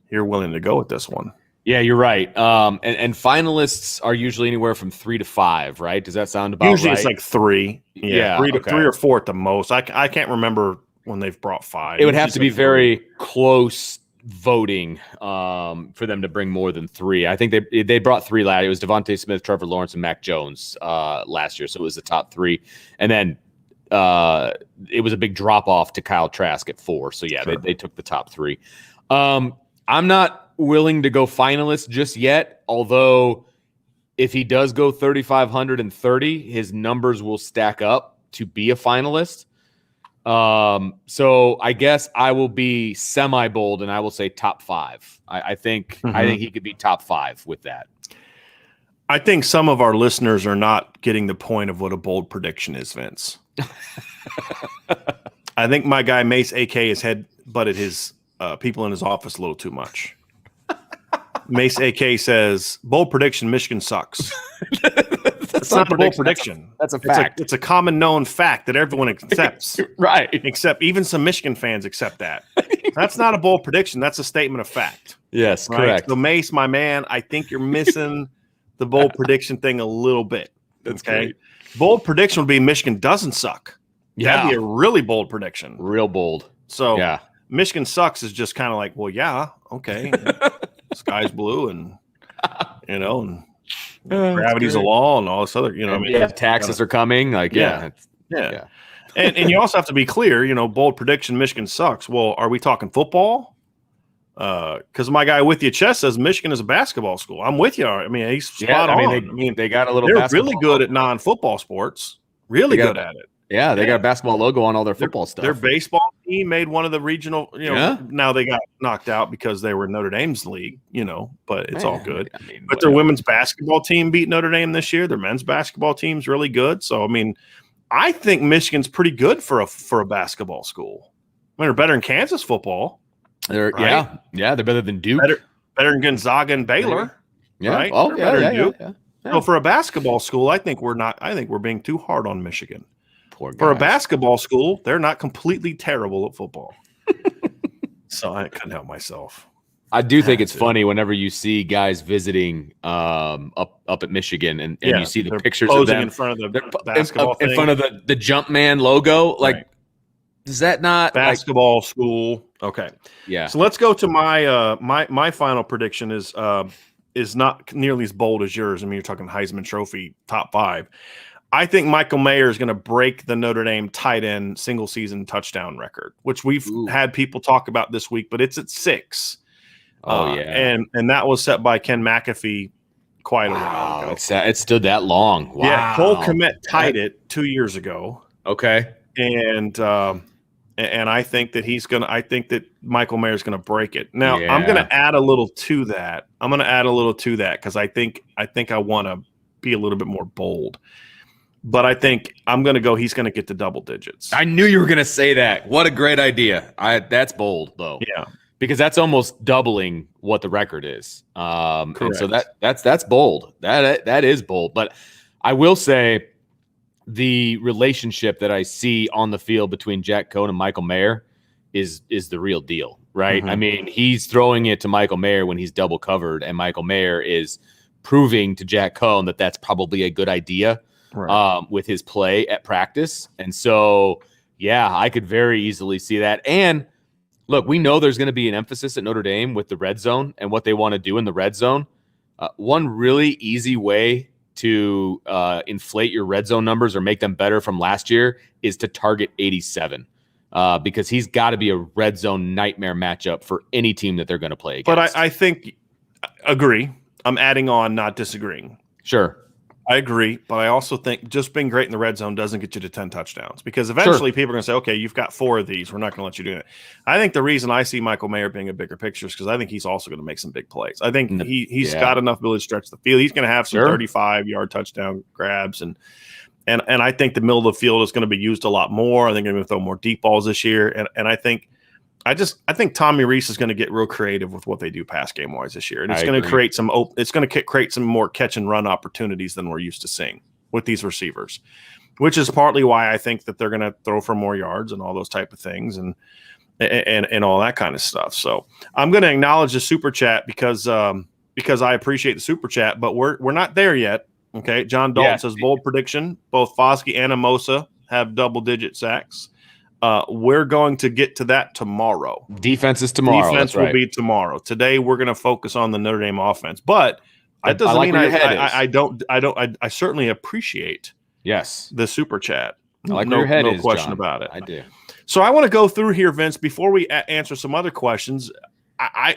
you're willing to go with this one. Yeah, you're right. And finalists are usually anywhere from 3 to 5, right? Does that sound about usually right? Usually it's like 3. Yeah, 3 or 4 at the most. I can't remember when they've brought 5. It would have to be very close voting for them to bring more than 3. I think they brought 3 last. It was Devontae Smith, Trevor Lawrence, and Mac Jones last year. So it was the top 3. And then it was a big drop off to Kyle Trask at 4. So yeah, they took the top 3. I'm not willing to go finalist just yet, although if he does go 3,530, his numbers will stack up to be a finalist. So I guess I will be semi-bold and I will say top 5. I think he could be top 5 with that. I think some of our listeners are not getting the point of what a bold prediction is, Vince. I think my guy Mace AK has head-butted his people in his office a little too much. Mace AK says, bold prediction, Michigan sucks. That's not a bold prediction. That's a fact. It's a common known fact that everyone accepts. Right. Except even some Michigan fans accept that. That's not a bold prediction. That's a statement of fact. Yes, right? Correct. So Mace, my man, I think you're missing the bold prediction thing a little bit. That's great. Bold prediction would be Michigan doesn't suck. Yeah. That'd be a really bold prediction. Real bold. So Michigan sucks is just kind of like, well, yeah, okay. Sky's blue and, and gravity's a law and all this other, taxes are coming. Like, yeah. And you also have to be clear, bold prediction, Michigan sucks. Well, are we talking football? Because my guy with you, Chess, says Michigan is a basketball school. I'm with you. I mean, he's spot on. They got a little. They're really good at non-football sports. Really good at it. Yeah, they got a basketball logo on all their football stuff. Their baseball team made one of the regional. Now they got knocked out because they were in Notre Dame's league. But it's all good. But their women's basketball team beat Notre Dame this year. Their men's basketball team's really good. So I mean, I think Michigan's pretty good for a basketball school. I mean, they're better than Kansas football. They're they're better than Duke. Better than Gonzaga and Baylor. Yeah. Right? Oh, better than Duke. So for a basketball school, I think we're being too hard on Michigan. For a basketball school, they're not completely terrible at football. So I couldn't help myself. I do think it's funny whenever you see guys visiting up at Michigan and you see the pictures of them in front of the basketball in front of the Jumpman logo. Like, is that not basketball school? Okay. Yeah. So let's go to my my final prediction is not nearly as bold as yours. I mean, you're talking Heisman Trophy top 5. I think Michael Mayer is going to break the Notre Dame tight end single season touchdown record, which we've had people talk about this week, but it's at 6. Oh, yeah. And that was set by Ken McAfee quite a while ago. It stood that long. Wow. Yeah, Cole Kmet tied it 2 years ago. Okay. And I think that that Michael Mayer is going to break it. Now, I'm going to add a little to that. Because I think I want to be a little bit more bold. But I think I'm going to go. He's going to get to double digits. I knew you were going to say that. What a great idea! That's bold, though. Yeah, because that's almost doubling what the record is. And so that's bold. That is bold. But I will say the relationship that I see on the field between Jack Cohn and Michael Mayer is the real deal, right? Mm-hmm. I mean, he's throwing it to Michael Mayer when he's double covered, and Michael Mayer is proving to Jack Cohn that that's probably a good idea. Right. With his play at practice. And so, yeah, I could very easily see that. And look, we know there's going to be an emphasis at Notre Dame with the red zone and what they want to do in the red zone. One really easy way to inflate your red zone numbers or make them better from last year is to target 87 because he's got to be a red zone nightmare matchup for any team that they're going to play against. But I think, agree. I'm adding on, not disagreeing. Sure. I agree, but I also think just being great in the red zone doesn't get you to 10 touchdowns because eventually people are going to say, okay, you've got 4 of these. We're not going to let you do it. I think the reason I see Michael Mayer being a bigger picture is because I think he's also going to make some big plays. I think he's got enough ability to stretch the field. He's going to have some 35-yard touchdown grabs, and I think the middle of the field is going to be used a lot more. I think they're going to throw more deep balls this year, and I think Tommy Rees is going to get real creative with what they do pass game wise this year, and it's going to create some more catch and run opportunities than we're used to seeing with these receivers, which is partly why I think that they're going to throw for more yards and all those type of things and all that kind of stuff. So I'm going to acknowledge the super chat because I appreciate the super chat, but we're not there yet. Okay, John Dalton says bold prediction: both Foskey and Amosa have double-digit sacks. We're going to get to that tomorrow. Defense is tomorrow. Defense will be tomorrow. Today we're going to focus on the Notre Dame offense, but that doesn't mean I certainly appreciate the super chat. I like where your head is, question John. about it. I do. So I want to go through here, Vince, before we answer some other questions. I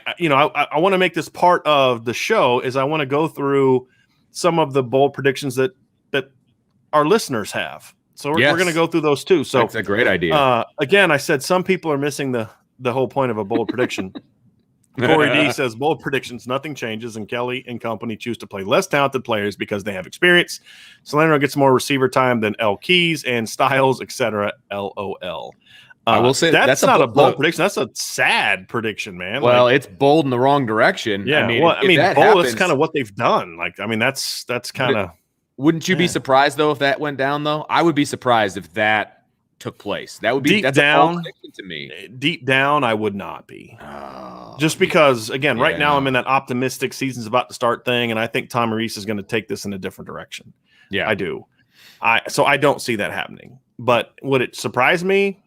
want to make this part of the show. Is I want to go through some of the bold predictions that our listeners have. So we're going to go through those too. So that's a great idea. Again, I said some people are missing the whole point of a bold prediction. Corey D says bold predictions, nothing changes, and Kelly and company choose to play less talented players because they have experience. Salerno gets more receiver time than L Keys and Styles, etc. LOL. I will say that's not a bold prediction. That's a sad prediction, man. Well, it's bold in the wrong direction. Yeah, bold is kind of what they've done. Like, I mean, that's kind of. Wouldn't you be surprised though if that went down though? I would be surprised if that took place. That would be that's a bold prediction to me. Deep down, I would not be. Just because, again, right now I'm in that optimistic season's about to start thing, and I think Tom Rees is going to take this in a different direction. Yeah, I do. So I don't see that happening. But would it surprise me?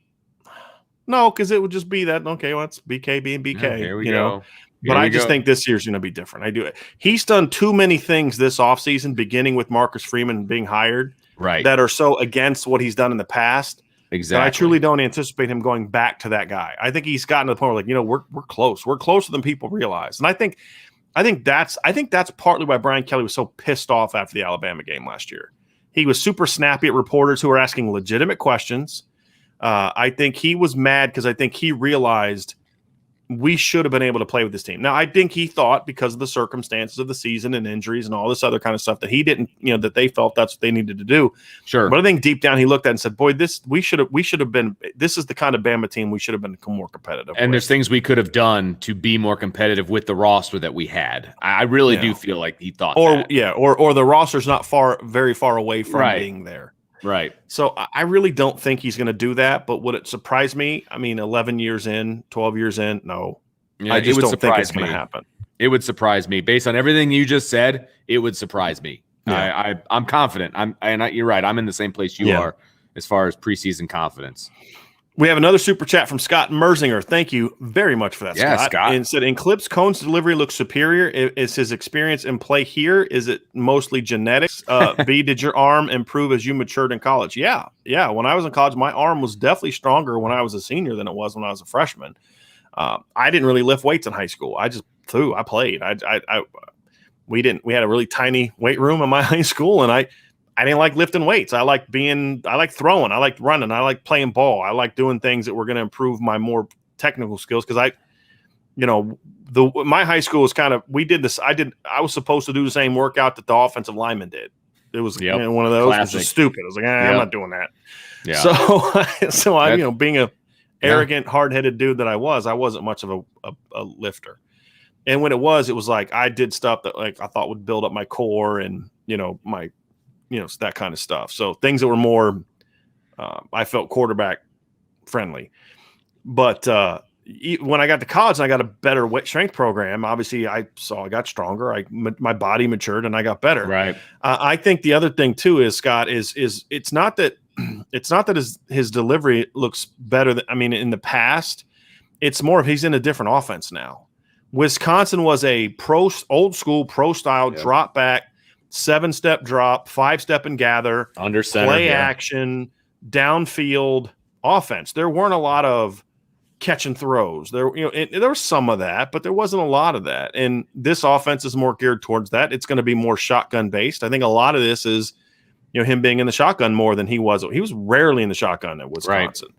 No, because it would just be that, okay, well, it's BK being BK. Here we go. But I just think this year's going to be different. I do it. He's done too many things this offseason, beginning with Marcus Freeman being hired, that are so against what he's done in the past. Exactly. That I truly don't anticipate him going back to that guy. I think he's gotten to the point where, like, we're close. We're closer than people realize. And I think that's partly why Brian Kelly was so pissed off after the Alabama game last year. He was super snappy at reporters who were asking legitimate questions. I think he was mad because I think he realized we should have been able to play with this team. Now, I think he thought because of the circumstances of the season and injuries and all this other kind of stuff that he didn't, that they felt that's what they needed to do. Sure. But I think deep down he looked at it and said, boy, we should have been, this is the kind of Bama team we should have been more competitive and with. There's things we could have done to be more competitive with the roster that we had. I really do feel like he thought that. Yeah, or the roster's not very far away from being there. Right. So I really don't think he's going to do that. But would it surprise me? I mean, 11 years in, 12 years in, no. Yeah, I just don't think it's going to happen. It would surprise me. Based on everything you just said, it would surprise me. Yeah. I'm confident. You're right. I'm in the same place you are as far as preseason confidence. We have another super chat from Scott Merzinger. Thank you very much for that, Scott. And said, in clips, Cohn's delivery looks superior. Is his experience in play here? Is it mostly genetics? B, did your arm improve as you matured in college? Yeah. When I was in college, my arm was definitely stronger when I was a senior than it was when I was a freshman. I didn't really lift weights in high school. I just threw. I played. We had a really tiny weight room in my high school, and I didn't like lifting weights. I like throwing. I like running. I like playing ball. I like doing things that were going to improve my more technical skills. Because my high school was kind of, we did this. I was supposed to do the same workout that the offensive lineman did. It was one of those. Classic. It was just stupid. I was like, I'm not doing that. Yeah. So I, being a arrogant, hard-headed dude that I wasn't much of a lifter. And when it was like I did stuff that like I thought would build up my core and my that kind of stuff. So things that were more I felt quarterback friendly. But when I got to college and I got a better weight strength program, obviously I got stronger. My body matured and I got better. Right. I think the other thing too is, Scott, is it's not that his delivery looks better than, in the past. It's more of he's in a different offense now. Wisconsin was a old school pro style drop back, 7-step drop, 5-step and gather, under center, play action, downfield offense. There weren't a lot of catch and throws. There was some of that, but there wasn't a lot of that. And this offense is more geared towards that. It's going to be more shotgun based. I think a lot of this is, him being in the shotgun more than he was. He was rarely in the shotgun at Wisconsin. Right.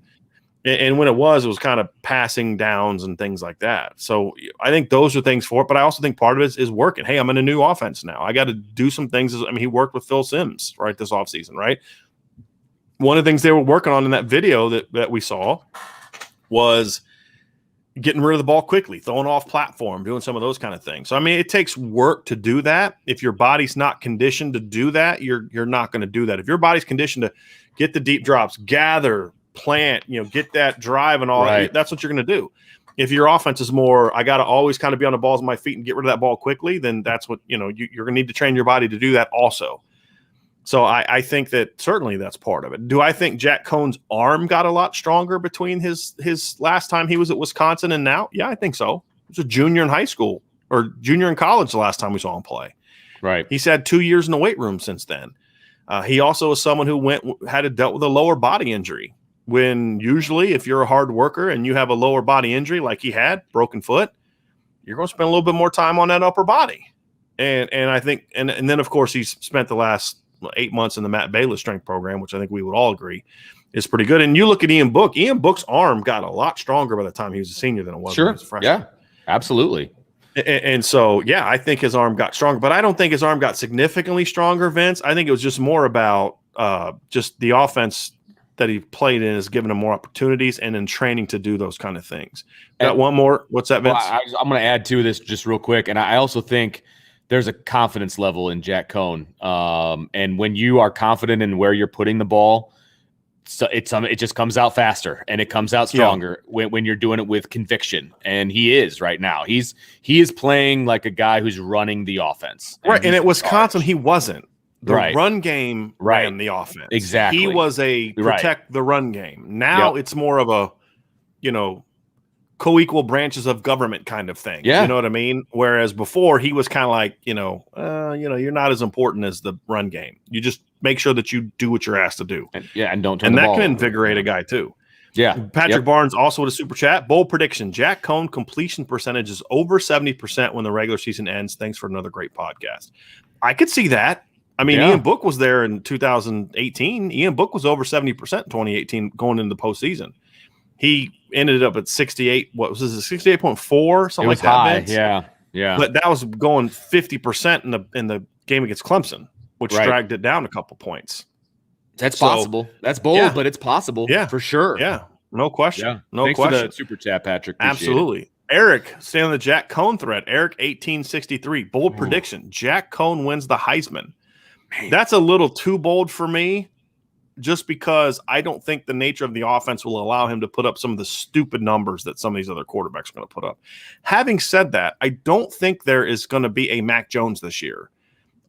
And when it was kind of passing downs and things like that. So I think those are things for it. But I also think part of it is working. Hey, I'm in a new offense now. I got to do some things. He worked with Phil Simms, right, this offseason, right? One of the things they were working on in that video that we saw was getting rid of the ball quickly, throwing off platform, doing some of those kind of things. So, it takes work to do that. If your body's not conditioned to do that, you're not going to do that. If your body's conditioned to get the deep drops, gather, plant, get that drive and all that, that's what you're going to do. If your offense is more, I got to always kind of be on the balls of my feet and get rid of that ball quickly, then that's what, you're going to need to train your body to do that also. So I think that certainly that's part of it. Do I think Jack Cohn's arm got a lot stronger between his last time he was at Wisconsin and now? Yeah, I think so. He was a junior in high school or junior in college the last time we saw him play. Right. He's had 2 years in the weight room since then. He also is someone who had dealt with a lower body injury. When usually if you're a hard worker and you have a lower body injury like he had, broken foot, you're going to spend a little bit more time on that upper body. And I think and then of course he's spent the last 8 months in the Matt Bayless strength program, which I think we would all agree is pretty good. And you look at Ian Book. Ian Book's arm got a lot stronger by the time he was a senior than it was when he was a freshman. Yeah, absolutely. And so, I think his arm got stronger, but I don't think his arm got significantly stronger, Vince. I think it was just more about just the offense that he played in is giving him more opportunities and in training to do those kind of things. Got one more? What's that, Vince? Well, I'm going to add to this just real quick. And I also think there's a confidence level in Jack Cohn. And when you are confident in where you're putting the ball, so it just comes out faster and it comes out stronger when you're doing it with conviction. And he is right now. He is playing like a guy who's running the offense. Right. And at Wisconsin, he wasn't. The run game ran the offense. Exactly. He was a protect the run game. Now it's more of a, co-equal branches of government kind of thing. Yeah. You know what I mean? Whereas before he was kind of like, you're not as important as the run game. You just make sure that you do what you're asked to do. And don't turn the ball that can invigorate a guy too. Yeah. Patrick Barnes also with a super chat. Bold prediction. Jack Cohn completion percentage is over 70% when the regular season ends. Thanks for another great podcast. I could see that. Ian Book was there in 2018. Ian Book was over 70% in 2018 going into the postseason. He ended up at 68. What was this? 68.4, something like that. High. Vince. Yeah. But that was going 50% in the game against Clemson, which dragged it down a couple points. That's possible. That's bold, but it's possible. Yeah, for sure. Yeah, no question. Yeah. No Thanks question. For the super chat, Patrick. Appreciate Absolutely. It. Eric, stay on the Jack Cohn thread. Eric 1863. Bold prediction. Jack Cohn wins the Heisman. Man. That's a little too bold for me, just because I don't think the nature of the offense will allow him to put up some of the stupid numbers that some of these other quarterbacks are going to put up. Having said that, I don't think there is going to be a Mac Jones this year.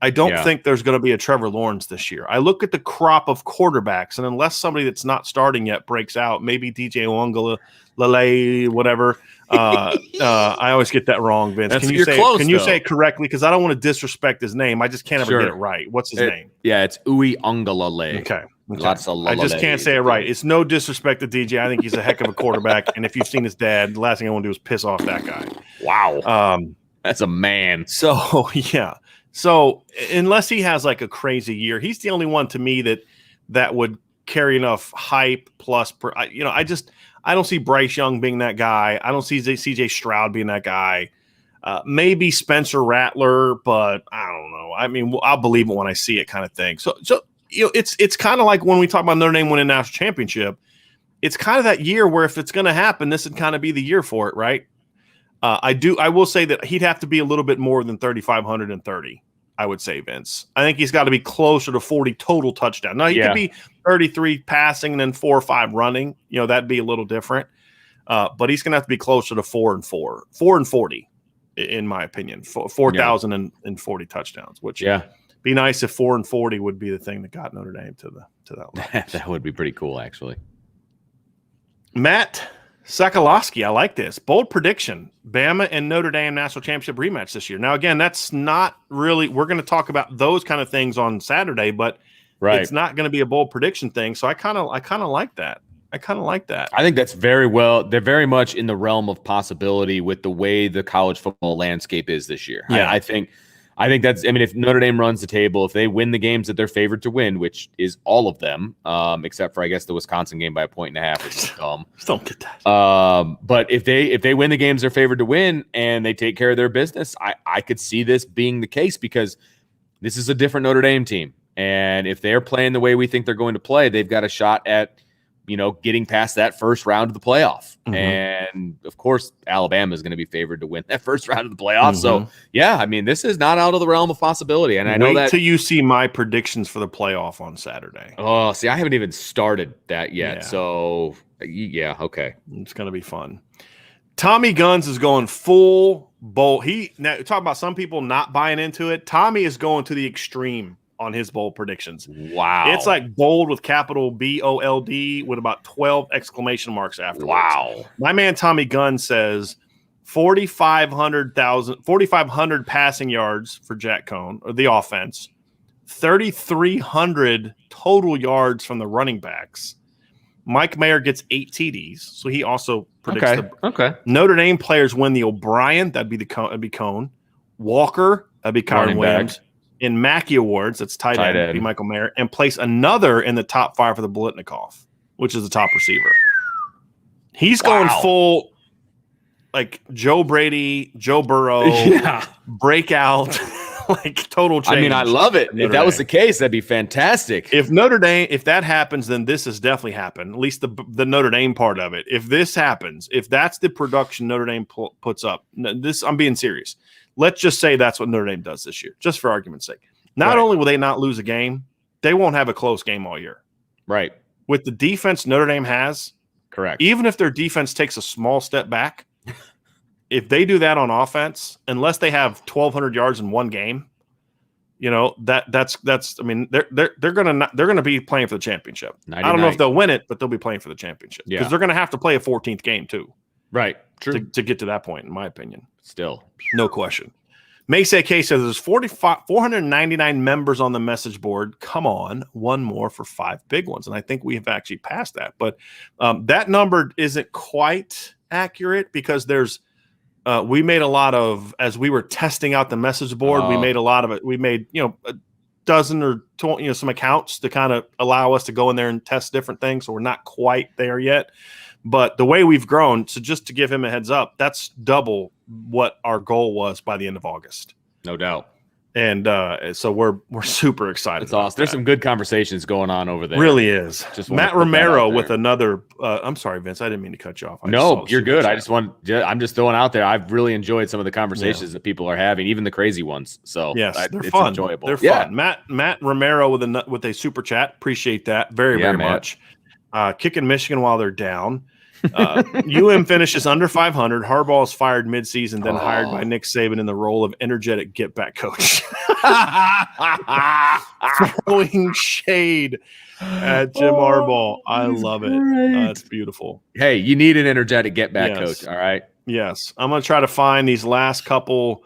I don't think there's going to be a Trevor Lawrence this year. I look at the crop of quarterbacks, and unless somebody that's not starting yet breaks out, maybe DJ Uiagalelei, whatever. I always get that wrong, Vince. Can you say it correctly? Because I don't want to disrespect his name. I just can't ever get it right. What's his name? Yeah, it's Uiagalelei. Okay. Lots of I just can't say it right. It's no disrespect to DJ. I think he's a heck of a quarterback. And if you've seen his dad, the last thing I want to do is piss off that guy. Wow. That's a man. So, yeah. So unless he has like a crazy year, he's the only one to me that would carry enough hype plus, I don't see Bryce Young being that guy. I don't see CJ Stroud being that guy. Maybe Spencer Rattler, but I don't know. I mean, I'll believe it when I see it, kind of thing. So it's kind of like when we talk about Notre Dame winning a national championship. It's kind of that year where if it's going to happen, this would kind of be the year for it, right? I will say that he'd have to be a little bit more than 3,530. I would say, Vince. I think he's got to be closer to 40 total touchdowns. Now, he could be 33 passing and then 4 or 5 running. That'd be a little different. But he's going to have to be closer to 4 and 40, in my opinion. 4,040 touchdowns, which be nice if 4 and 40 would be the thing that got Notre Dame to that level. That would be pretty cool, actually. Matt Sokolowski, I like this. Bold prediction. Bama and Notre Dame national championship rematch this year. Now, again, that's not really – we're going to talk about those kind of things on Saturday, but it's not going to be a bold prediction thing. So I kind of like that. I think that's very well – they're very much in the realm of possibility with the way the college football landscape is this year. Yeah. I think that's – I mean, if Notre Dame runs the table, if they win the games that they're favored to win, which is all of them, except for, I guess, the Wisconsin game by 1.5, which is dumb. Just don't get that. But if they win the games they're favored to win and they take care of their business, I could see this being the case because this is a different Notre Dame team. And if they're playing the way we think they're going to play, they've got a shot at getting past that first round of the playoff. Mm-hmm. And of course, Alabama is going to be favored to win that first round of the playoff. Mm-hmm. So I mean, this is not out of the realm of possibility. And I know that till you see my predictions for the playoff on Saturday. Oh, see, I haven't even started that yet. Yeah. So okay. It's going to be fun. Tommy Guns is going full bowl. Now talk about some people not buying into it. Tommy is going to the extreme on his bold predictions. Wow. It's like bold with capital BOLD with about 12 exclamation marks afterwards. Wow. My man Tommy Gunn says 4,500 passing yards for Jack Cohn, or the offense, 3,300 total yards from the running backs. Mike Mayer gets 8 TDs, so he also predicts Notre Dame players win the O'Brien, that'd be Cohn. Walker, that'd be Kyron Williams. In Mackey Awards, that's tight end, be Michael Mayer, and place another in the top 5 for the Blitnikoff, which is the top receiver. He's going full, like Joe Brady, Joe Burrow, breakout, like total change. I mean, I love it. If that was the case, that'd be fantastic. If Notre Dame, if that happens, then this has definitely happened, at least the Notre Dame part of it. If this happens, if that's the production Notre Dame puts up, I'm being serious. Let's just say that's what Notre Dame does this year, just for argument's sake. Not only will they not lose a game, they won't have a close game all year. Right. With the defense Notre Dame has, correct. Even if their defense takes a small step back, if they do that on offense, unless they have 1,200 yards in one game, that's. I mean, they're gonna be playing for the championship. 99. I don't know if they'll win it, but they'll be playing for the championship because they're gonna have to play a 14th game too. Right. True. To get to that point, in my opinion. Still. No question. Mace K says there's 499 members on the message board. Come on, one more for 5 big ones. And I think we have actually passed that. But that number isn't quite accurate because we made a lot of, as we were testing out the message board, we made a lot of it. We made, a dozen or 20, some accounts to kind of allow us to go in there and test different things. So we're not quite there yet. But the way we've grown, so just to give him a heads up, that's double what our goal was by the end of August. No doubt. And so we're super excited. It's awesome. There's some good conversations going on over there. Really is. Just Matt Romero with another. I'm sorry, Vince. I didn't mean to cut you off. No, you're good. I'm just throwing out there. I've really enjoyed some of the conversations that people are having, even the crazy ones. So yes, they're fun. Enjoyable. They're fun. Matt Romero with a super chat. Appreciate that very much. Kicking Michigan while they're down. finishes under 500. Harbaugh is fired midseason, then hired by Nick Saban in the role of energetic get-back coach. Throwing shade at Jim Harbaugh. I love it. That's beautiful. Hey, you need an energetic get-back coach, all right? Yes. I'm going to try to find these last couple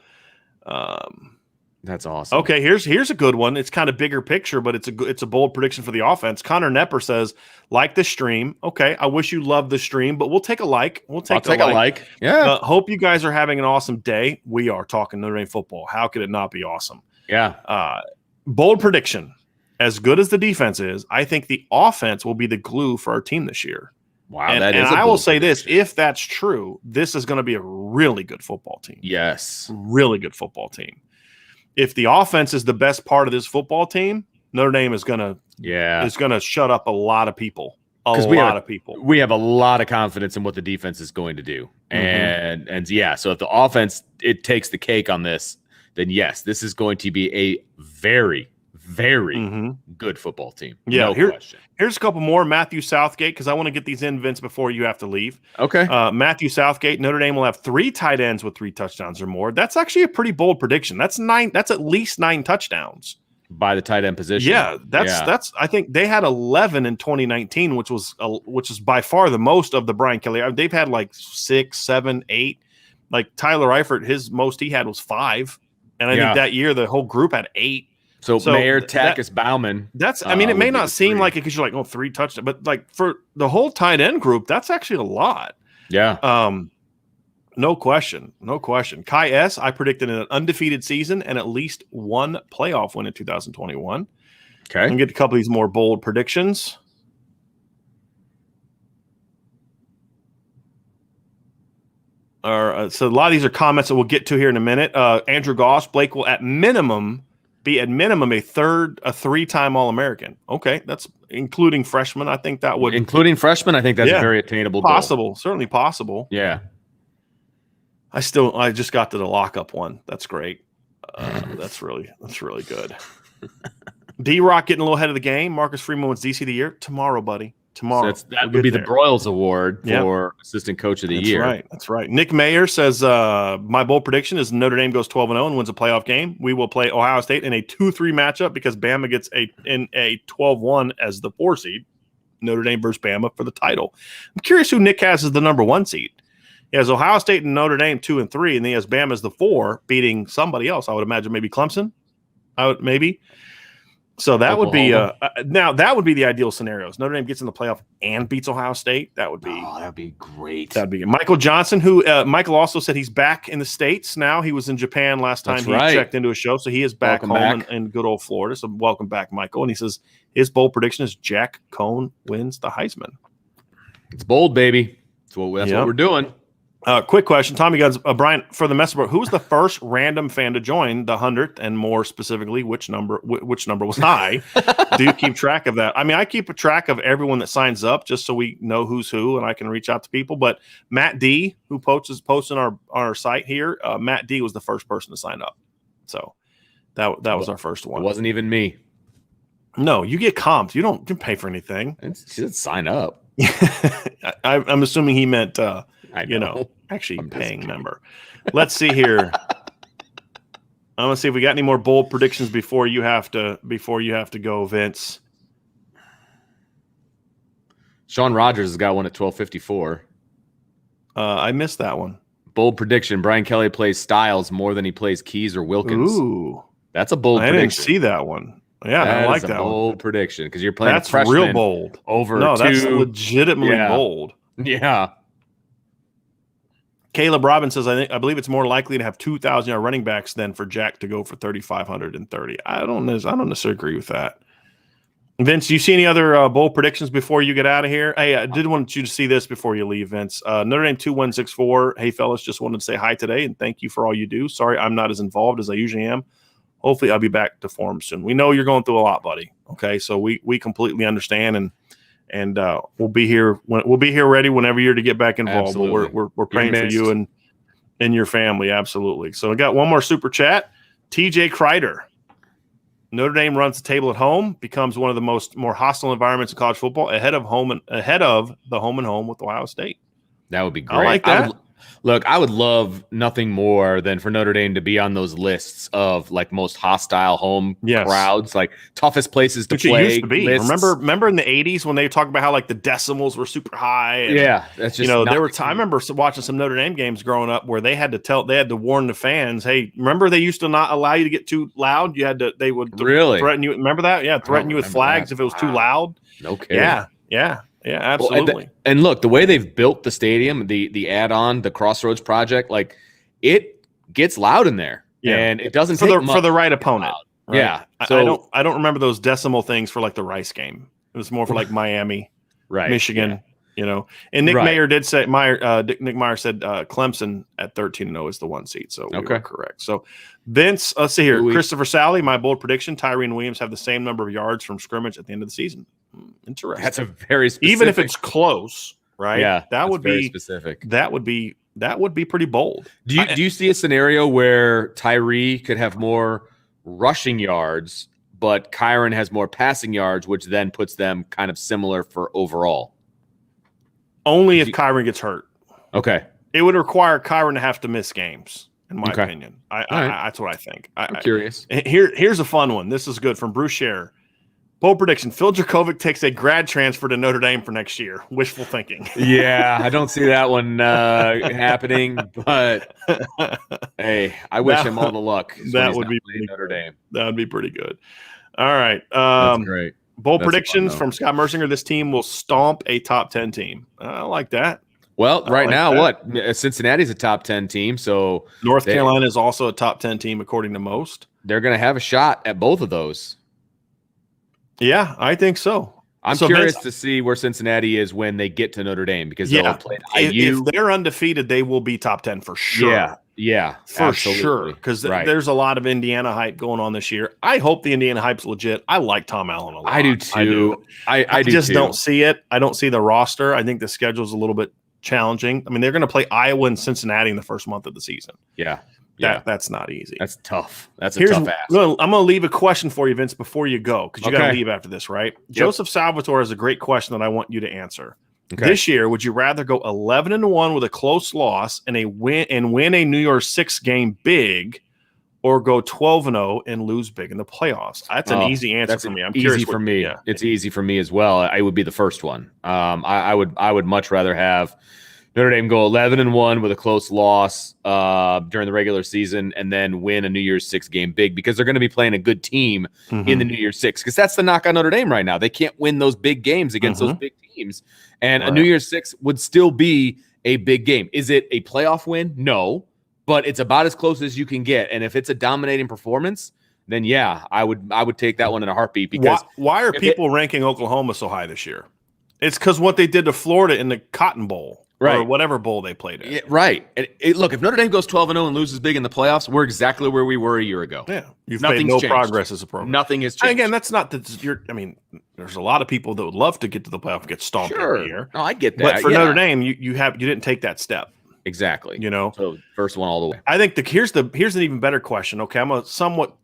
That's awesome. Okay, here's a good one. It's kind of bigger picture, but it's a bold prediction for the offense. Connor Nepper says, like the stream. Okay, I wish you loved the stream, but we'll take a like. I'll take a like. Yeah. Hope you guys are having an awesome day. We are talking Notre Dame football. How could it not be awesome? Yeah. Bold prediction. As good as the defense is, I think the offense will be the glue for our team this year. Wow, and I will say this: if that's true, this is going to be a really good football team. Yes. Really good football team. If the offense is the best part of this football team, Notre Dame is gonna shut up a lot of people. A lot of people. We have a lot of confidence in what the defense is going to do. And so if the offense takes the cake on this, then yes, this is going to be a very, very good football team. Yeah, no question. Here's a couple more. Matthew Southgate, because I want to get these in, Vince, before you have to leave. Okay. Matthew Southgate, Notre Dame will have 3 tight ends with 3 touchdowns or more. That's actually a pretty bold prediction. That's at least 9 touchdowns. By the tight end position. Yeah, that's I think they had 11 in 2019, which is by far the most of the Brian Kelly. They've had like 6, 7, 8. Like Tyler Eifert, his most he had was 5. And I think that year the whole group had 8. So Mayer, Takis, Bauman. That's it may not seem like it because you're like, 3 touchdowns, but like for the whole tight end group, that's actually a lot. Yeah. No question. Kai S., I predicted an undefeated season and at least 1 playoff win in 2021. Okay. I'm going to get a couple of these more bold predictions. So a lot of these are comments that we'll get to here in a minute. Andrew Goss, Blake will be at minimum a 3-time All-American. Okay, that's including freshmen. I think that would a very attainable goal. Certainly possible. Yeah. I just got to the lockup one. That's great. That's really good. D-Rock getting a little ahead of the game. Marcus Freeman wins DC of the year tomorrow, buddy. Tomorrow. So that would be the Broyles Award for Assistant Coach of the Year. That's right. Nick Mayer says, my bold prediction is Notre Dame goes 12-0 and wins a playoff game. We will play Ohio State in a 2-3 matchup because Bama gets in a 12-1 as the 4 seed. Notre Dame versus Bama for the title. I'm curious who Nick has as the number 1 seed. He has Ohio State and Notre Dame 2 and 3, and he has Bama as the 4, beating somebody else. I would imagine maybe Clemson. Maybe. So that Oklahoma. Would be now that would be the ideal scenarios. Notre Dame gets in the playoff and beats Ohio State. That would be that'd be great. That'd be Michael Johnson, who Michael also said he's back in the States now. He was in Japan last time he checked into a show, so he is back in good old Florida. So welcome back, Michael. And he says his bold prediction is Jack Cohn wins the Heisman. It's bold, baby. That's what we're doing. Quick question, Tommy Guns, Brian, for the message board, who was the first random fan to join the 100th, and more specifically, which number was high? Do you keep track of that? I mean, I keep a track of everyone that signs up just so we know who's who, and I can reach out to people. But Matt D, who posts on our site here, Matt D was the first person to sign up. So that was our first one. It wasn't even me. No, you get comped. You don't pay for anything. She didn't sign up. I'm assuming he meant actually paying member. Let's see here. I'm gonna see if we got any more bold predictions before you have to go, Vince. Sean Rogers has got one at 12:54. I missed that one. Bold prediction: Brian Kelly plays Styles more than he plays Keys or Wilkins. Ooh, that's a bold prediction. I didn't see that one. Yeah, I like that bold prediction because you're playing. That's real bold. That's legitimately bold. Yeah. Caleb Robbins says, I believe it's more likely to have 2,000-yard running backs than for Jack to go for 3,530. I don't necessarily agree with that. Vince, do you see any other bold predictions before you get out of here? Hey, I did want you to see this before you leave, Vince. Notre Dame 2164. Hey, fellas, just wanted to say hi today and thank you for all you do. Sorry I'm not as involved as I usually am. Hopefully I'll be back to form soon. We know you're going through a lot, buddy. Okay, so we completely understand and we'll be here ready whenever you're to get back involved. Absolutely. But we're praying for you and your family. Absolutely. So I got one more super chat. TJ Kreider. Notre Dame runs the table at home, becomes one of the more hostile environments in college football, ahead of the home and home with Ohio State. That would be great. I like that. I would love nothing more than for Notre Dame to be on those lists of like most hostile home crowds, like toughest places to play. It used to be. Remember in the 80s when they talked about how like the decimals were super high. And, that's just there were. I remember watching some Notre Dame games growing up where they had to warn the fans. Hey, remember they used to not allow you to get too loud. They would really threaten you. Remember that? Yeah, threaten you with flags if it was too loud. No kidding. Yeah. Yeah, absolutely. Well, and look, the way they've built the stadium, the add-on, the Crossroads project, like it gets loud in there, and it doesn't for the right opponent. Right? Yeah, so I don't remember those decimal things for like the Rice game. It was more for like Miami, right, Michigan. And Nick Meyer did say Nick Meyer said Clemson at 13-0 is the 1 seed, so we were correct. So Vince, let's see here. Christopher Sally, my bold prediction: Tyree and Williams have the same number of yards from scrimmage at the end of the season. Interesting. That's a very specific. Even if it's close, right? Yeah, that would be specific. That would be pretty bold. Do you see a scenario where Tyree could have more rushing yards, but Kyron has more passing yards, which then puts them kind of similar for overall? Only if Kyron gets hurt. Okay. It would require Kyron to have to miss games, in my opinion. That's what I think. I'm curious. Here's a fun one. This is good from Bruce Scherer. Bold prediction: Phil Dracovic takes a grad transfer to Notre Dame for next year. Wishful thinking. Yeah, I don't see that one happening, but hey, I wish him all the luck. That would be Notre Dame. That would be pretty good. All right. That's great. Bold predictions from Scott Mersinger: this team will stomp a top 10 team. I like that. Well, right now, Cincinnati's a top 10 team, so North Carolina is also a top 10 team according to most. They're going to have a shot at both of those. Yeah, I think so. I'm curious to see where Cincinnati is when they get to Notre Dame, because they'll play IU. If they're undefeated, they will be top 10 for sure. Yeah, for sure. Because there's a lot of Indiana hype going on this year. I hope the Indiana hype's legit. I like Tom Allen a lot. I do too. I just don't see it. I don't see the roster. I think the schedule's a little bit challenging. I mean, they're going to play Iowa and Cincinnati in the first month of the season. Yeah. That's not easy. That's tough. That's a tough ask. I'm going to leave a question for you, Vince, before you go, because you got to leave after this, right? Yep. Joseph Salvatore has a great question that I want you to answer. Okay. This year, would you rather go 11-1 with a close loss and win a New Year's Six game big, or go 12-0 and lose big in the playoffs? That's an easy answer for me. I'm curious. Easy for me. Yeah. It's easy for me as well. I would be the first one. I would much rather have Notre Dame go 11-1 with a close loss during the regular season, and then win a New Year's Six game big, because they're going to be playing a good team in the New Year's Six. Because that's the knock on Notre Dame right now. They can't win those big games against those big teams. And a New Year's Six would still be a big game. Is it a playoff win? No, but it's about as close as you can get. And if it's a dominating performance, then yeah, I would take that one in a heartbeat. Because why are people ranking Oklahoma so high this year? It's because what they did to Florida in the Cotton Bowl. Right. Or whatever bowl they played in. Yeah, right. And look, if Notre Dame goes 12-0 and loses big in the playoffs, we're exactly where we were a year ago. Yeah. You've made no progress as a program. Nothing has changed. And again, that's not that I mean, there's a lot of people that would love to get to the playoff and get stomped every year. No, I get that. But for Notre Dame, you didn't take that step. Exactly. So first one all the way. I think here's an even better question. Okay, I'm gonna somewhat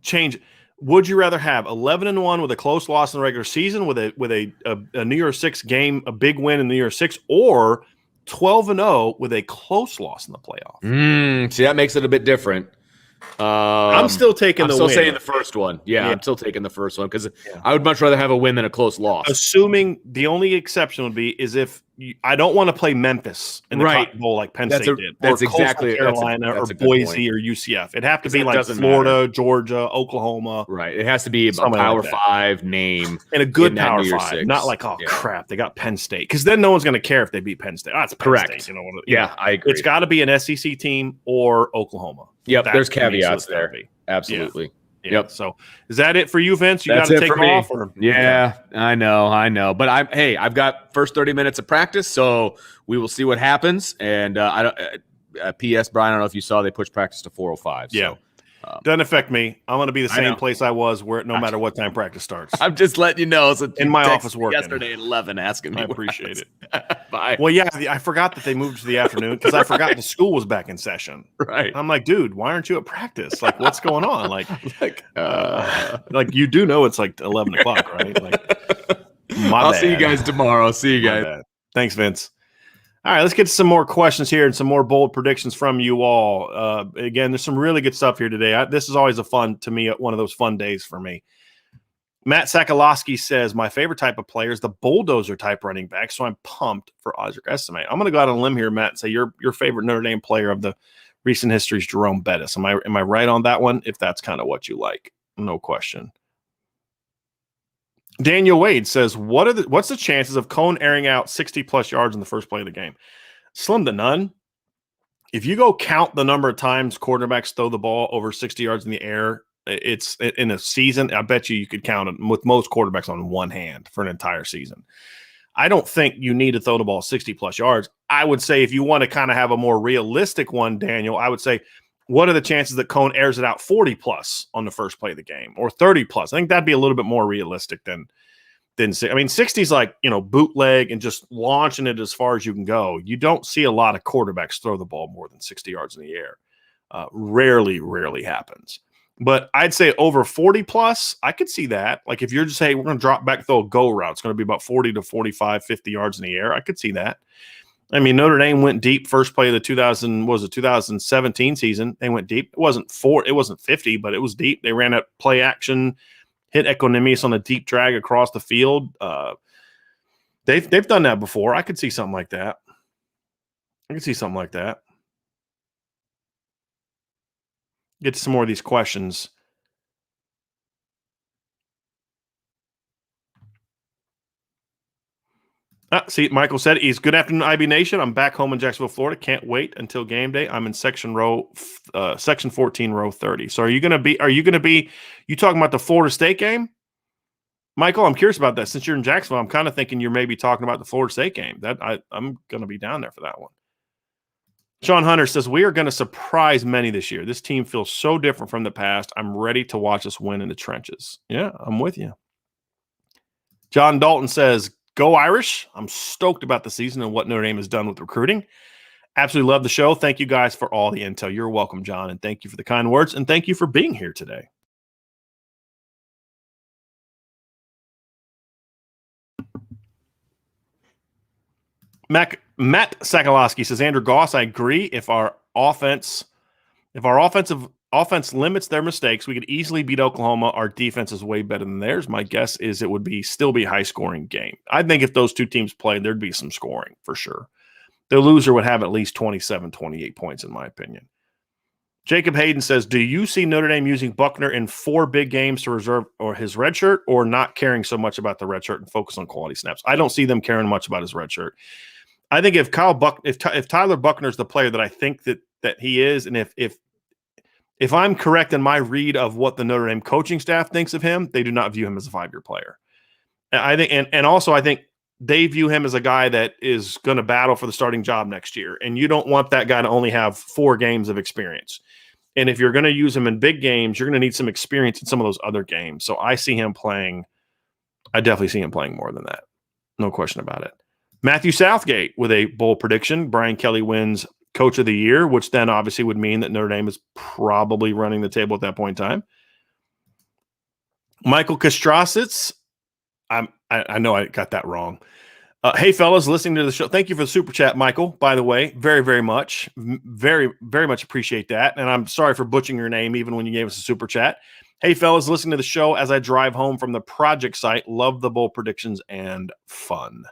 change. Would you rather have 11-1 with a close loss in the regular season, with a New Year's Six game, a big win in the New Year's Six, or 12-0 with a close loss in the playoff? See, that makes it a bit different. I'm still taking the win. I'm still saying the first one. Yeah, I'm still taking the first one, because I would much rather have a win than a close loss. Assuming the only exception would be is if I don't want to play Memphis in the Cotton Bowl like Penn State did. That's or exactly Carolina or Boise or UCF. It'd have to be like Florida, Georgia, Oklahoma. Right. It has to be a Power 5 name. And a good Power 5. Not like, crap, they got Penn State. Because then no one's going to care if they beat Penn State. It's Penn State. I agree. It's got to be an SEC team or Oklahoma. Yep, there's caveats there. Absolutely. Yeah. Yep. So is that it for you, Vince? You got to take off? I know. But I've got first 30 minutes of practice, so we will see what happens. And P.S. Brian, I don't know if you saw, they pushed practice to 4:05. Yeah. Doesn't affect me. I'm going to be the same place I was, where no matter what time practice starts. I'm just letting you know. So in my office working yesterday at 11, asking me. I appreciate it. Bye. Well, yeah, I forgot that they moved to the afternoon, because I forgot the school was back in session. Right. I'm like, dude, why aren't you at practice? Like, what's going on? Like you do know it's like 11 o'clock, right? Like, I'll see you guys tomorrow. See you guys. Thanks, Vince. All right, let's get to some more questions here and some more bold predictions from you all. Again, there's some really good stuff here today. This is always one of those fun days for me. Matt Sakalowski says, my favorite type of player is the bulldozer type running back, so I'm pumped for Osric Estimate. I'm going to go out on a limb here, Matt, and say your favorite Notre Dame player of the recent history is Jerome Bettis. Am I right on that one, if that's kind of what you like? No question. Daniel Wade says, what's the chances of Cone airing out 60-plus yards in the first play of the game? Slim to none. If you go count the number of times quarterbacks throw the ball over 60 yards in the air, it's in a season, I bet you could count it with most quarterbacks on one hand for an entire season. I don't think you need to throw the ball 60-plus yards. I would say if you want to kind of have a more realistic one, Daniel, I would say, what are the chances that Cohn airs it out 40-plus on the first play of the game or 30-plus? I think that'd be a little bit more realistic than 60 is like, bootleg and just launching it as far as you can go. You don't see a lot of quarterbacks throw the ball more than 60 yards in the air. Rarely happens. But I'd say over 40-plus, I could see that. Like if you're just, hey, we're going to drop back, throw a go route. It's going to be about 40 to 45, 50 yards in the air. I could see that. I mean, Notre Dame went deep first play of the 2017 season. They went deep. It wasn't 50, but it was deep. They ran a play action, hit Equanimous on a deep drag across the field. They've done that before. I could see something like that. Get to some more of these questions. See, Michael said, he's good afternoon, IB Nation. I'm back home in Jacksonville, Florida. Can't wait until game day. I'm in section 14, row 30. So are you going to be, you talking about the Florida State game? Michael, I'm curious about that. Since you're in Jacksonville, I'm kind of thinking you're maybe talking about the Florida State game. I'm going to be down there for that one. Sean Hunter says, we are going to surprise many this year. This team feels so different from the past. I'm ready to watch us win in the trenches. Yeah, I'm with you. John Dalton says, go Irish. I'm stoked about the season and what Notre Dame has done with recruiting. Absolutely love the show. Thank you guys for all the intel. You're welcome, John, and thank you for the kind words, and thank you for being here today. Matt Sakalowski says, Andrew Goss, I agree. If our offense limits their mistakes, we could easily beat Oklahoma. Our defense is way better than theirs. My guess is it would still be a high-scoring game. I think if those two teams played, there'd be some scoring for sure. The loser would have at least 27, 28 points, in my opinion. Jacob Hayden says, do you see Notre Dame using Buckner in 4 big games to reserve or his red shirt, or not caring so much about the red shirt and focus on quality snaps? I don't see them caring much about his red shirt. I think if Tyler Buckner is the player that I think that he is, and if I'm correct in my read of what the Notre Dame coaching staff thinks of him, they do not view him as a 5-year player. I think, and also I think they view him as a guy that is going to battle for the starting job next year. And you don't want that guy to only have 4 games of experience. And if you're going to use him in big games, you're going to need some experience in some of those other games. So I definitely see him playing more than that. No question about it. Matthew Southgate with a bold prediction. Brian Kelly wins Coach of the Year, which then obviously would mean that Notre Dame is probably running the table at that point in time. Michael Kastrasitz. I know I got that wrong. Hey, fellas, listening to the show. Thank you for the super chat, Michael, by the way. Very, very much. Very, very much appreciate that. And I'm sorry for butchering your name even when you gave us a super chat. Hey, fellas, listening to the show as I drive home from the project site. Love the bold predictions and fun.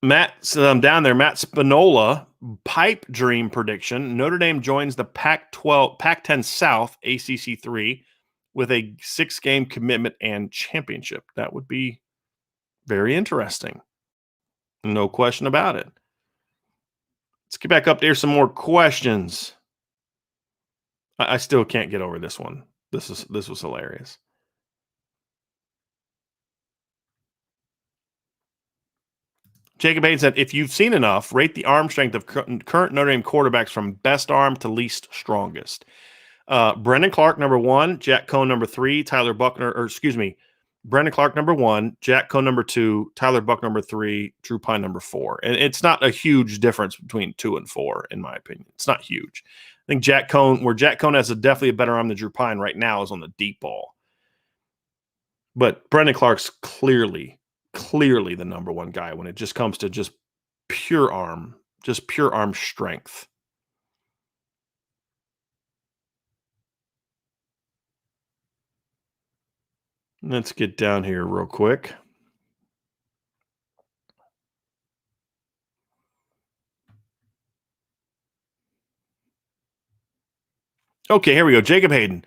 Matt, so I'm down there. Matt Spinola, pipe dream prediction. Notre Dame joins the Pac-10 South ACC 3 with a 6-game commitment and championship. That would be very interesting. No question about it. Let's get back up there. Some more questions. I still can't get over this one. This was hilarious. Jacob Hayden said, if you've seen enough, rate the arm strength of current Notre Dame quarterbacks from best arm to least strongest. Brendan Clark, number 1, Jack Cohn, number 3, Brendan Clark, number 1, Jack Cohn, number 2, Tyler Buck, number 3, Drew Pine, number 4. And it's not a huge difference between 2 and 4, in my opinion. It's not huge. I think Jack Cohn has definitely a better arm than Drew Pine right now is on the deep ball. But Brendan Clark's clearly the number 1 guy when it just comes to just pure arm strength. Let's get down here real quick. Okay, here we go. Jacob Hayden.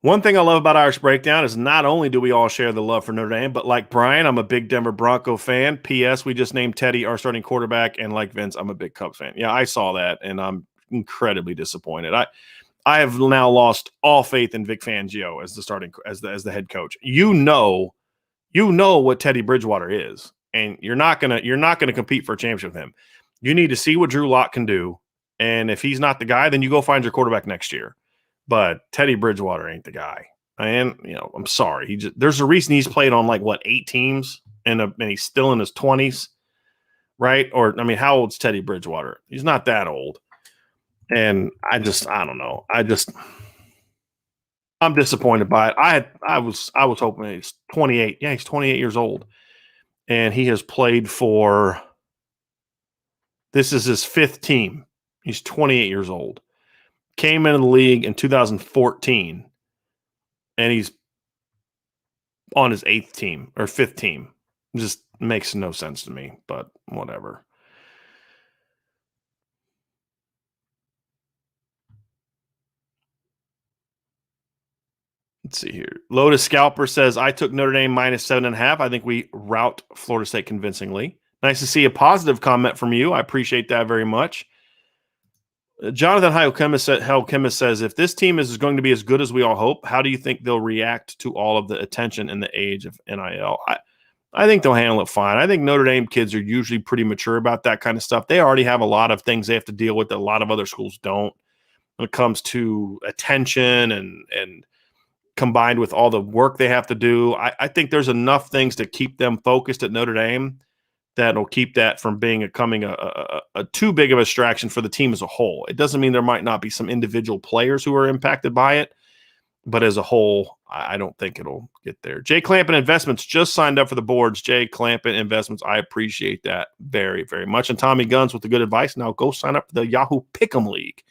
One thing I love about Irish Breakdown is not only do we all share the love for Notre Dame, but like Brian, I'm a big Denver Bronco fan. P.S. We just named Teddy our starting quarterback, and like Vince, I'm a big Cubs fan. Yeah, I saw that, and I'm incredibly disappointed. I have now lost all faith in Vic Fangio as the head coach. You know you know what Teddy Bridgewater is, and you're not gonna compete for a championship with him. You need to see what Drew Lock can do, and if he's not the guy, then you go find your quarterback next year. But Teddy Bridgewater ain't the guy. And I'm sorry. There's a reason he's played on 8 teams, and he's still in his 20s, right? Or how old's Teddy Bridgewater? He's not that old. And I don't know. I'm disappointed by it. I was hoping he's 28. Yeah, he's 28 years old, and he has played for. This is his 5th team. He's 28 years old. Came into the league in 2014, and he's on his 8th team or 5th team. It just makes no sense to me, but whatever. Let's see here. Lotus Scalper says, I took Notre Dame -7.5. I think we rout Florida State convincingly. Nice to see a positive comment from you. I appreciate that very much. Jonathan Hell says, if this team is going to be as good as we all hope, how do you think they'll react to all of the attention in the age of NIL? I think they'll handle it fine. I think Notre Dame kids are usually pretty mature about that kind of stuff. They already have a lot of things they have to deal with that a lot of other schools don't when it comes to attention and combined with all the work they have to do. I think there's enough things to keep them focused at Notre Dame that'll keep that from becoming a too big of a distraction for the team as a whole. It doesn't mean there might not be some individual players who are impacted by it, but as a whole, I don't think it'll get there. Jay Clampin Investments just signed up for the boards. Jay Clampin Investments, I appreciate that very, very much. And Tommy Guns with the good advice. Now go sign up for the Yahoo Pick'em League,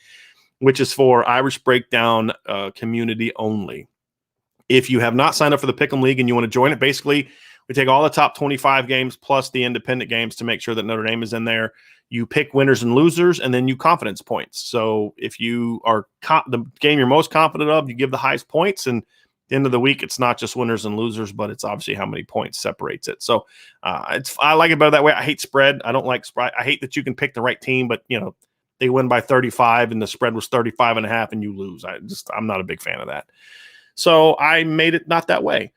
which is for Irish Breakdown community only. If you have not signed up for the Pick'em League and you want to join it, basically we take all the top 25 games plus the independent games to make sure that Notre Dame is in there. You pick winners and losers, and then you confidence points. So if you are the game you're most confident of, you give the highest points. And at the end of the week, it's not just winners and losers, but it's obviously how many points separates it. So I like it better that way. I hate spread. I don't like spread. I hate that you can pick the right team, but they win by 35 and the spread was 35.5 and you lose. I'm not a big fan of that. So I made it not that way.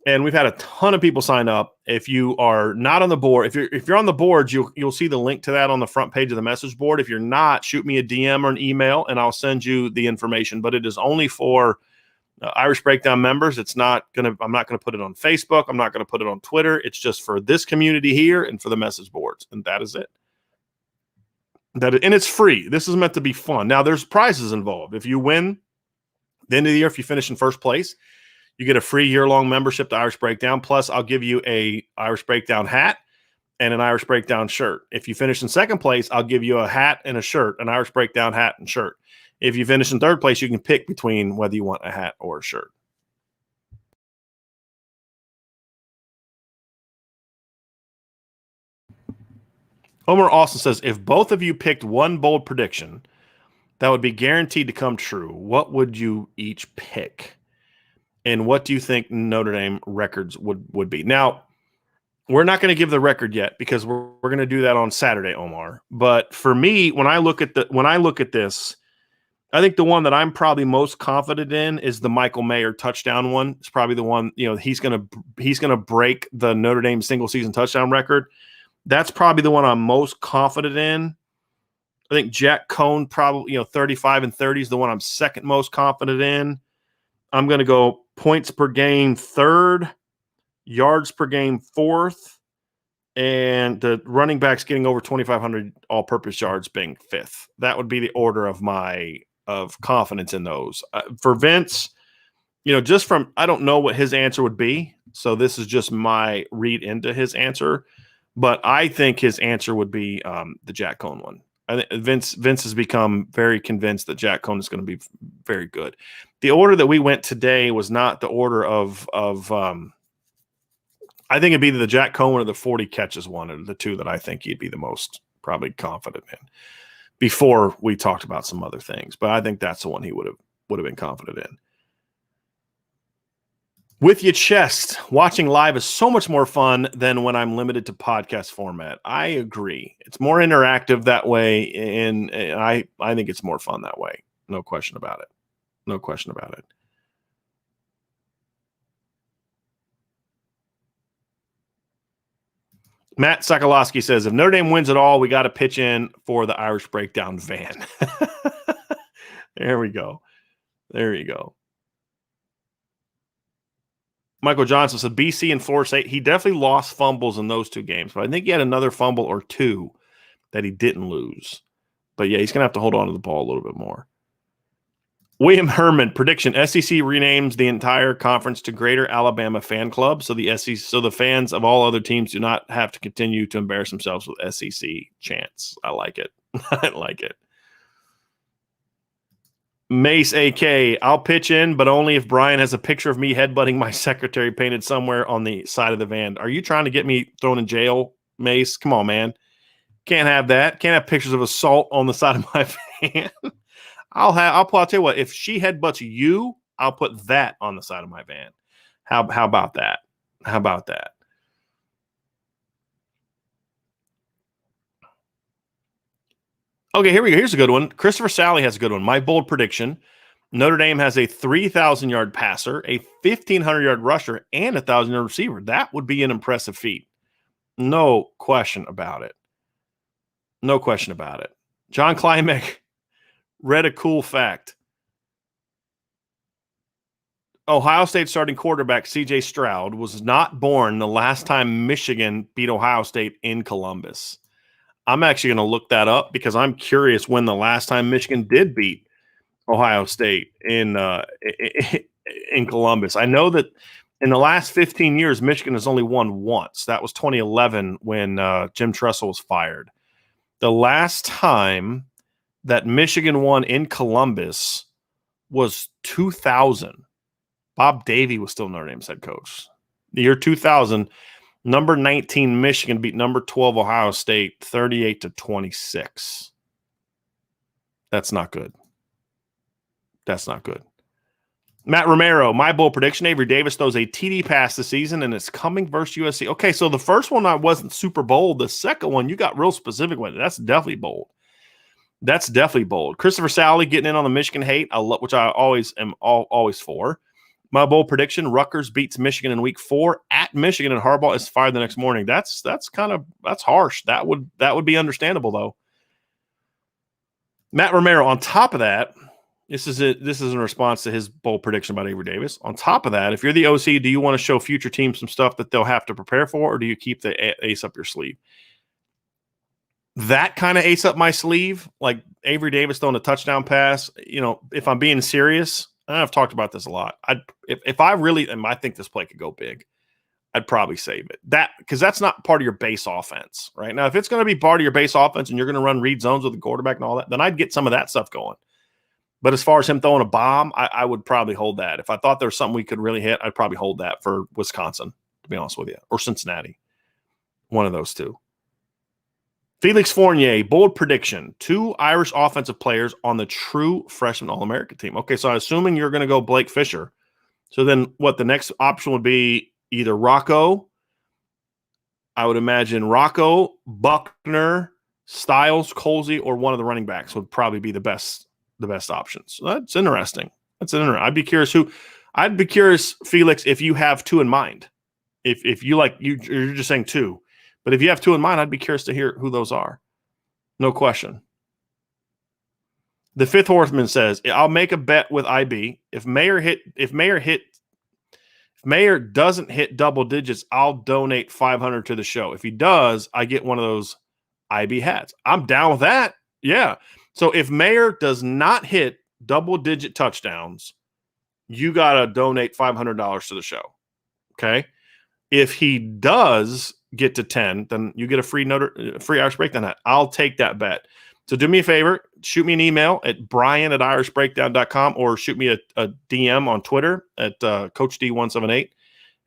And we've had a ton of people sign up. If you are not on the board, if you're on the boards, you'll see the link to that on the front page of the message board. If you're not, shoot me a DM or an email, and I'll send you the information. But it is only for Irish Breakdown members. I'm not gonna put it on Facebook. I'm not gonna put it on Twitter. It's just for this community here and for the message boards, and that is it. And it's free. This is meant to be fun. Now there's prizes involved. If you win, the end of the year, if you finish in first place, you get a free year-long membership to Irish Breakdown. Plus, I'll give you a Irish Breakdown hat and an Irish Breakdown shirt. If you finish in second place, I'll give you a hat and a shirt, an Irish Breakdown hat and shirt. If you finish in third place, you can pick between whether you want a hat or a shirt. Homer Austin says, if both of you picked one bold prediction that would be guaranteed to come true, what would you each pick? And what do you think Notre Dame records would be? Now, we're not going to give the record yet because we're going to do that on Saturday, Omar. But for me, when I look at this, I think the one that I'm probably most confident in is the Michael Mayer touchdown one. It's probably the one, he's going to break the Notre Dame single season touchdown record. That's probably the one I'm most confident in. I think Jack Cohn probably, 35 and 30 is the one I'm second most confident in. I'm going to go points per game third, yards per game fourth, and the running backs getting over 2,500 all-purpose yards being fifth. That would be the order of confidence in those. For Vince, I don't know what his answer would be, so this is just my read into his answer, but I think his answer would be the Jack Cohn one. I think Vince has become very convinced that Jack Cohn is going to be very good. The order that we went today was not the order of I think it'd be the Jack Cohn or the 40 catches one, or the two that I think he'd be the most probably confident in before we talked about some other things. But I think that's the one he would have been confident in. With your chest, watching live is so much more fun than when I'm limited to podcast format. I agree. It's more interactive that way, and I think it's more fun that way. No question about it. No question about it. Matt Sokolowski says, if Notre Dame wins it all, we got to pitch in for the Irish Breakdown van. There we go. There you go. Michael Johnson said, BC and Florida State. He definitely lost fumbles in those two games, but I think he had another fumble or two that he didn't lose. But yeah, he's going to have to hold on to the ball a little bit more. William Herman, prediction: SEC renames the entire conference to Greater Alabama Fan Club, so the fans of all other teams do not have to continue to embarrass themselves with SEC chants. I like it. I like it. Mace AK, I'll pitch in, but only if Brian has a picture of me headbutting my secretary painted somewhere on the side of the van. Are you trying to get me thrown in jail, Mace? Come on, man. Can't have that. Can't have pictures of assault on the side of my van. I'll tell you what, if she headbutts you, I'll put that on the side of my van. How about that? How about that? Okay, here we go. Here's a good one. Christopher Sally has a good one. My bold prediction: Notre Dame has a 3,000-yard passer, a 1,500-yard rusher, and a 1,000-yard receiver. That would be an impressive feat. No question about it. No question about it. John Klimek read a cool fact. Ohio State starting quarterback C.J. Stroud was not born the last time Michigan beat Ohio State in Columbus. I'm actually going to look that up because I'm curious when the last time Michigan did beat Ohio State in Columbus. I know that in the last 15 years, Michigan has only won once. That was 2011 when Jim Tressel was fired. The last time that Michigan won in Columbus was 2000. Bob Davie was still Notre Dame's head coach. The year 2000, number 19 Michigan beat number 12 Ohio State 38-26. That's not good. That's not good. Matt Romero, my bold prediction: Avery Davis throws a TD pass this season, and it's coming versus USC. Okay, so the first one I wasn't super bold. The second one, you got real specific with it. That's definitely bold. That's definitely bold. Christopher Sally getting in on the Michigan hate, which I always am always for. My bold prediction: Rutgers beats Michigan in week 4 at Michigan, and Harbaugh is fired the next morning. That's harsh. That would be understandable though. Matt Romero, on top of that, this is in response to his bold prediction about Avery Davis. On top of that, if you're the OC, do you want to show future teams some stuff that they'll have to prepare for, or do you keep the ace up your sleeve? That kind of ace up my sleeve, like Avery Davis throwing a touchdown pass. You know, if I'm being serious, I've talked about this a lot. If I really, and I think this play could go big, I'd probably save it. Because that's not part of your base offense, right? Now, if it's going to be part of your base offense and you're going to run read zones with the quarterback and all that, then I'd get some of that stuff going. But as far as him throwing a bomb, I would probably hold that. If I thought there was something we could really hit, I'd probably hold that for Wisconsin, to be honest with you, or Cincinnati. One of those two. Felix Fournier, bold prediction: 2 Irish offensive players on the true freshman All-America team. Okay, so I'm assuming you're going to go Blake Fisher. So then what the next option would be either Rocco, I would imagine Rocco, Buckner, Styles, Colsey, or one of the running backs would probably be the best options. So that's interesting. I'd be curious, Felix, if you have 2 in mind. If you like, you're just saying 2. But if you have 2 in mind, I'd be curious to hear who those are. No question. The Fifth Horseman says, I'll make a bet with IB. If Mayer doesn't hit double digits, I'll donate $500 to the show. If he does, I get one of those IB hats. I'm down with that. Yeah. So if Mayer does not hit double-digit touchdowns, you got to donate $500 to the show. Okay? If he does get to 10, then you get a free Irish Breakdown hat. I'll take that bet. So do me a favor, shoot me an email at brian@irishbreakdown.com or shoot me a DM on Twitter at Coach D178,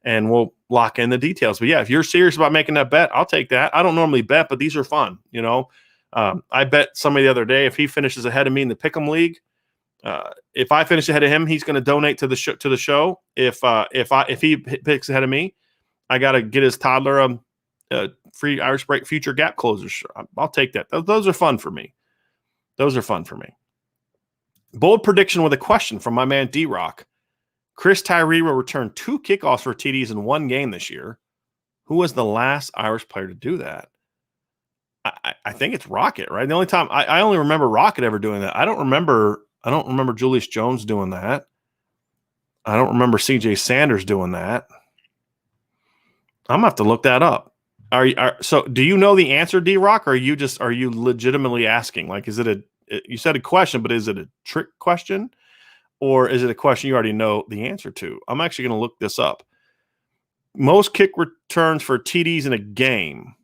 and we'll lock in the details. But yeah, if you're serious about making that bet, I'll take that. I don't normally bet, but these are fun. You know, I bet somebody the other day, if he finishes ahead of me in the Pick'em League, if I finish ahead of him, he's going to donate to the show. If he picks ahead of me, I got to get his toddler free Irish Break future gap closers. I'll take that. Those are fun for me. Bold prediction with a question from my man D-Rock. Chris Tyree will return 2 kickoffs for TDs in one game this year. Who was the last Irish player to do that? I think it's Rocket, right? The only time I only remember Rocket ever doing that. I don't remember Julius Jones doing that. I don't remember CJ Sanders doing that. I'm gonna have to look that up. So do you know the answer, D-Rock, or are you legitimately asking? Like, is it you said a question, but is it a trick question? Or is it a question you already know the answer to? I'm actually going to look this up. Most kick returns for TDs in a game.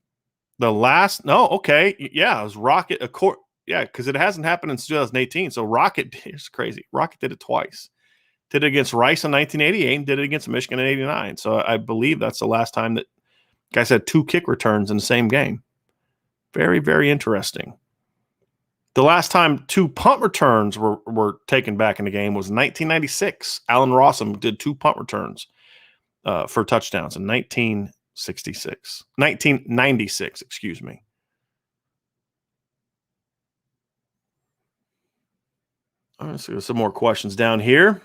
It was Rocket. Because it hasn't happened since 2018. So Rocket, it's crazy. Rocket did it twice. Did it against Rice in 1988 and did it against Michigan in 89. So I believe that's the last time that guys had 2 kick returns in the same game. Very, very interesting. The last time 2 punt returns were taken back in the game was 1996. Allen Rossum did 2 punt returns for touchdowns in 1996, excuse me. All right, so there's some more questions down here.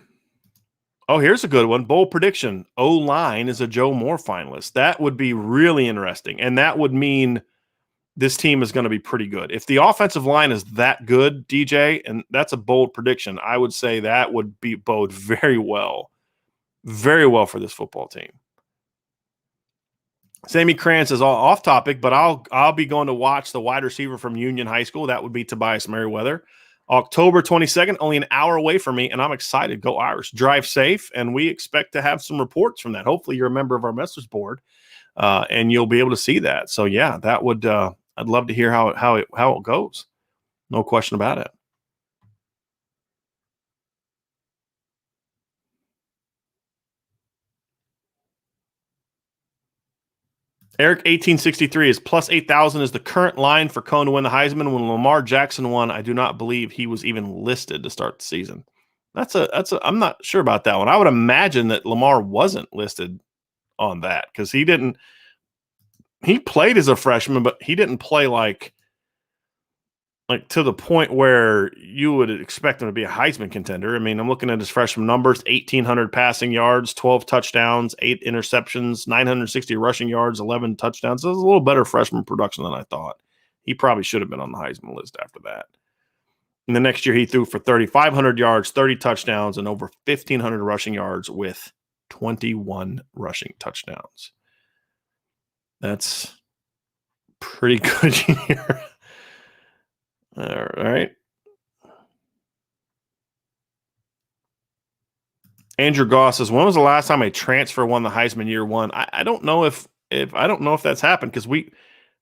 Oh, here's a good one. Bold prediction. O-line is a Joe Moore finalist. That would be really interesting, and that would mean this team is going to be pretty good. If the offensive line is that good, DJ, and that's a bold prediction, I would say that would bode very well for this football team. Sammy Krantz is all off topic, but I'll be going to watch the wide receiver from Union High School. That would be Tobias Merriweather. October 22nd, only an hour away from me, and I'm excited. Go Irish. Drive safe, and we expect to have some reports from that. Hopefully you're a member of our message board, and you'll be able to see that. So, yeah, that would I'd love to hear how it goes. No question about it. Eric 1863 is plus 8,000 is the current line for Cohn to win the Heisman. When Lamar Jackson won, I do not believe he was even listed to start the season. I'm not sure about that one. I would imagine that Lamar wasn't listed on that because he played as a freshman, but he didn't play like to the point where you would expect him to be a Heisman contender. I mean, I'm looking at his freshman numbers: 1,800 passing yards, 12 touchdowns, 8 interceptions, 960 rushing yards, 11 touchdowns. So it was a little better freshman production than I thought. He probably should have been on the Heisman list after that. And the next year he threw for 3,500 yards, 30 touchdowns, and over 1,500 rushing yards with 21 rushing touchdowns. That's pretty good year. All right. Andrew Goss says, when was the last time a transfer won the Heisman year one? I don't know if that's happened because we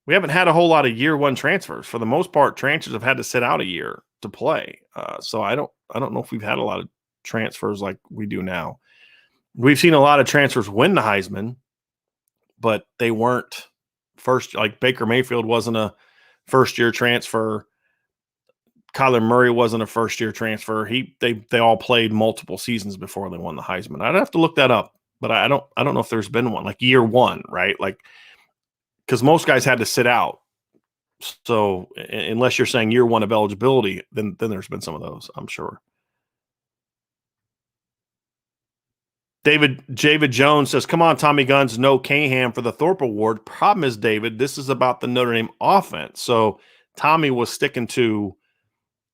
haven't had a whole lot of year one transfers. For the most part, transfers have had to sit out a year to play. So I don't know if we've had a lot of transfers like we do now. We've seen a lot of transfers win the Heisman, but they weren't first. Like Baker Mayfield wasn't a first-year transfer. Kyler Murray wasn't a first-year transfer. They all played multiple seasons before they won the Heisman. I'd have to look that up, but I don't know if there's been one like year one, right? Like because most guys had to sit out. So unless you're saying year one of eligibility, then there's been some of those, I'm sure. David Jones says, come on, Tommy Guns, no Cahan for the Thorpe Award. Problem is, David, this is about the Notre Dame offense. So Tommy was sticking to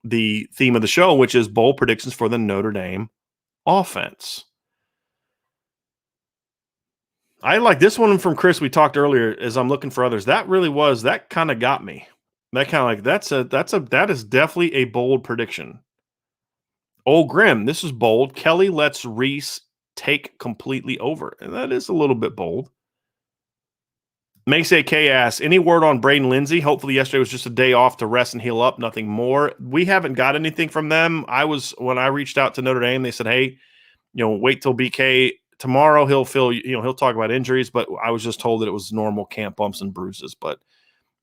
the theme of the show, which is bold predictions for the Notre Dame offense. I like this one from Chris. We talked earlier as I'm looking for others. That kind of got me. That kind of like, that is definitely a bold prediction. Old Grim, this is bold. Kelly lets Reese take completely over. And that is a little bit bold. Mace AK asks, any word on Braden Lindsay? Hopefully yesterday was just a day off to rest and heal up, nothing more. We haven't got anything from them. When I reached out to Notre Dame, they said, hey, wait till BK tomorrow. He'll talk about injuries, but I was just told that it was normal camp bumps and bruises. But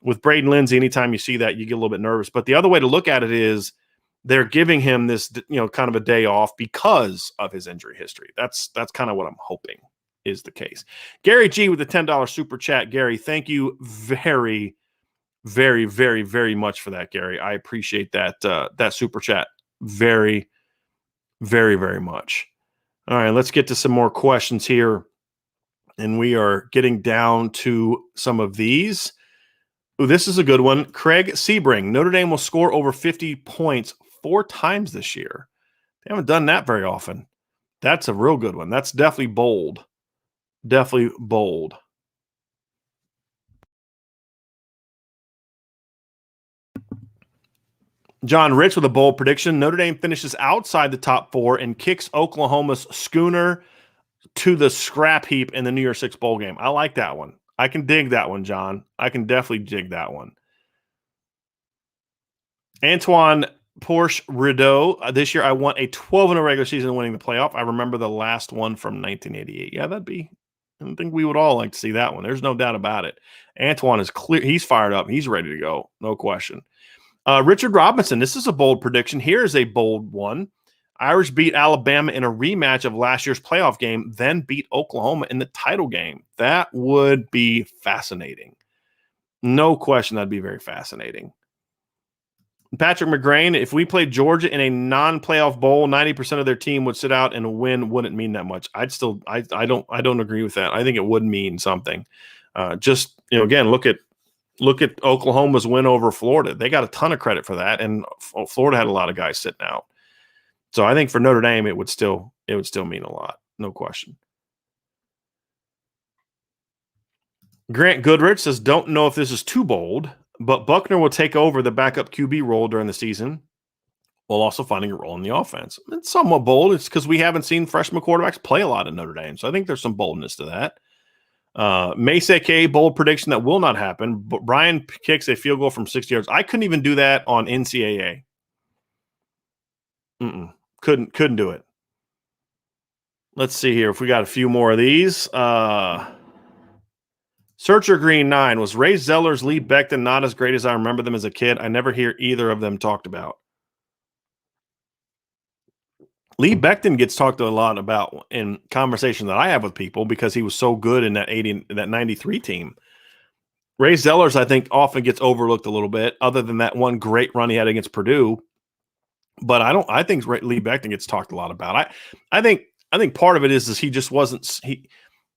with Braden Lindsay, anytime you see that, you get a little bit nervous. But the other way to look at it is they're giving him this, kind of a day off because of his injury history. That's kind of what I'm hoping is the case. Gary G with the $10 super chat. Gary, thank you very, very, very, very much for that, Gary. I appreciate that super chat very, very, very much. All right, let's get to some more questions here. And we are getting down to some of these. Ooh, this is a good one. Craig Sebring. Notre Dame will score over 50 points 4 times this year. They haven't done that very often. That's a real good one. That's definitely bold. Definitely bold. John Rich with a bold prediction. Notre Dame finishes outside the top 4 and kicks Oklahoma's schooner to the scrap heap in the New Year's Six bowl game. I like that one. I can dig that one, John. I can definitely dig that one. Antoine Porsche Rideau. This year I want a 12 in a regular season winning the playoff. I remember the last one from 1988. Yeah, I think we would all like to see that one. There's no doubt about it. Antoine is clear. He's fired up. He's ready to go. No question. Richard Robinson. This is a bold prediction. Here's a bold one. Irish beat Alabama in a rematch of last year's playoff game, then beat Oklahoma in the title game. That would be fascinating. No question, that'd be very fascinating. Patrick McGrain, if we played Georgia in a non-playoff bowl, 90% of their team would sit out and win wouldn't mean that much. I don't agree with that. I think it would mean something. Again, look at Oklahoma's win over Florida. They got a ton of credit for that, and Florida had a lot of guys sitting out. So I think for Notre Dame, it would still mean a lot, no question. Grant Goodrich says, don't know if this is too bold, but Buckner will take over the backup QB role during the season while also finding a role in the offense. It's somewhat bold. It's because we haven't seen freshman quarterbacks play a lot in Notre Dame. So I think there's some boldness to that. Maysake, bold prediction that will not happen, but Brian kicks a field goal from 60 yards. I couldn't even do that on NCAA. Couldn't do it. Let's see here if we got a few more of these. Searcher Green 9. Was Ray Zeller's Lee Becton not as great as I remember them as a kid? I never hear either of them talked about. Lee Becton gets talked a lot about in conversation that I have with people because he was so good in that 93 team. Ray Zellers, I think, often gets overlooked a little bit, other than that one great run he had against Purdue. But I think Lee Becton gets talked a lot about. I think part of it is he just wasn't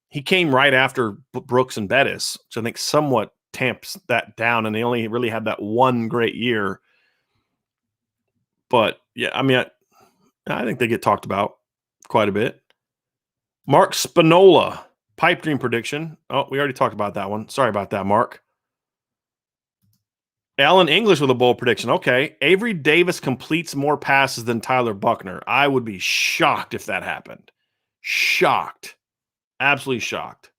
he came right after Brooks and Bettis, which I think somewhat tamps that down, and they only really had that one great year. But yeah, I mean, I think they get talked about quite a bit. Mark Spinola, pipe dream prediction. Oh, we already talked about that one. Sorry about that, Mark. Alan English with a bold prediction. Okay. Avery Davis completes more passes than Tyler Buckner. I would be shocked if that happened. Shocked. Absolutely shocked.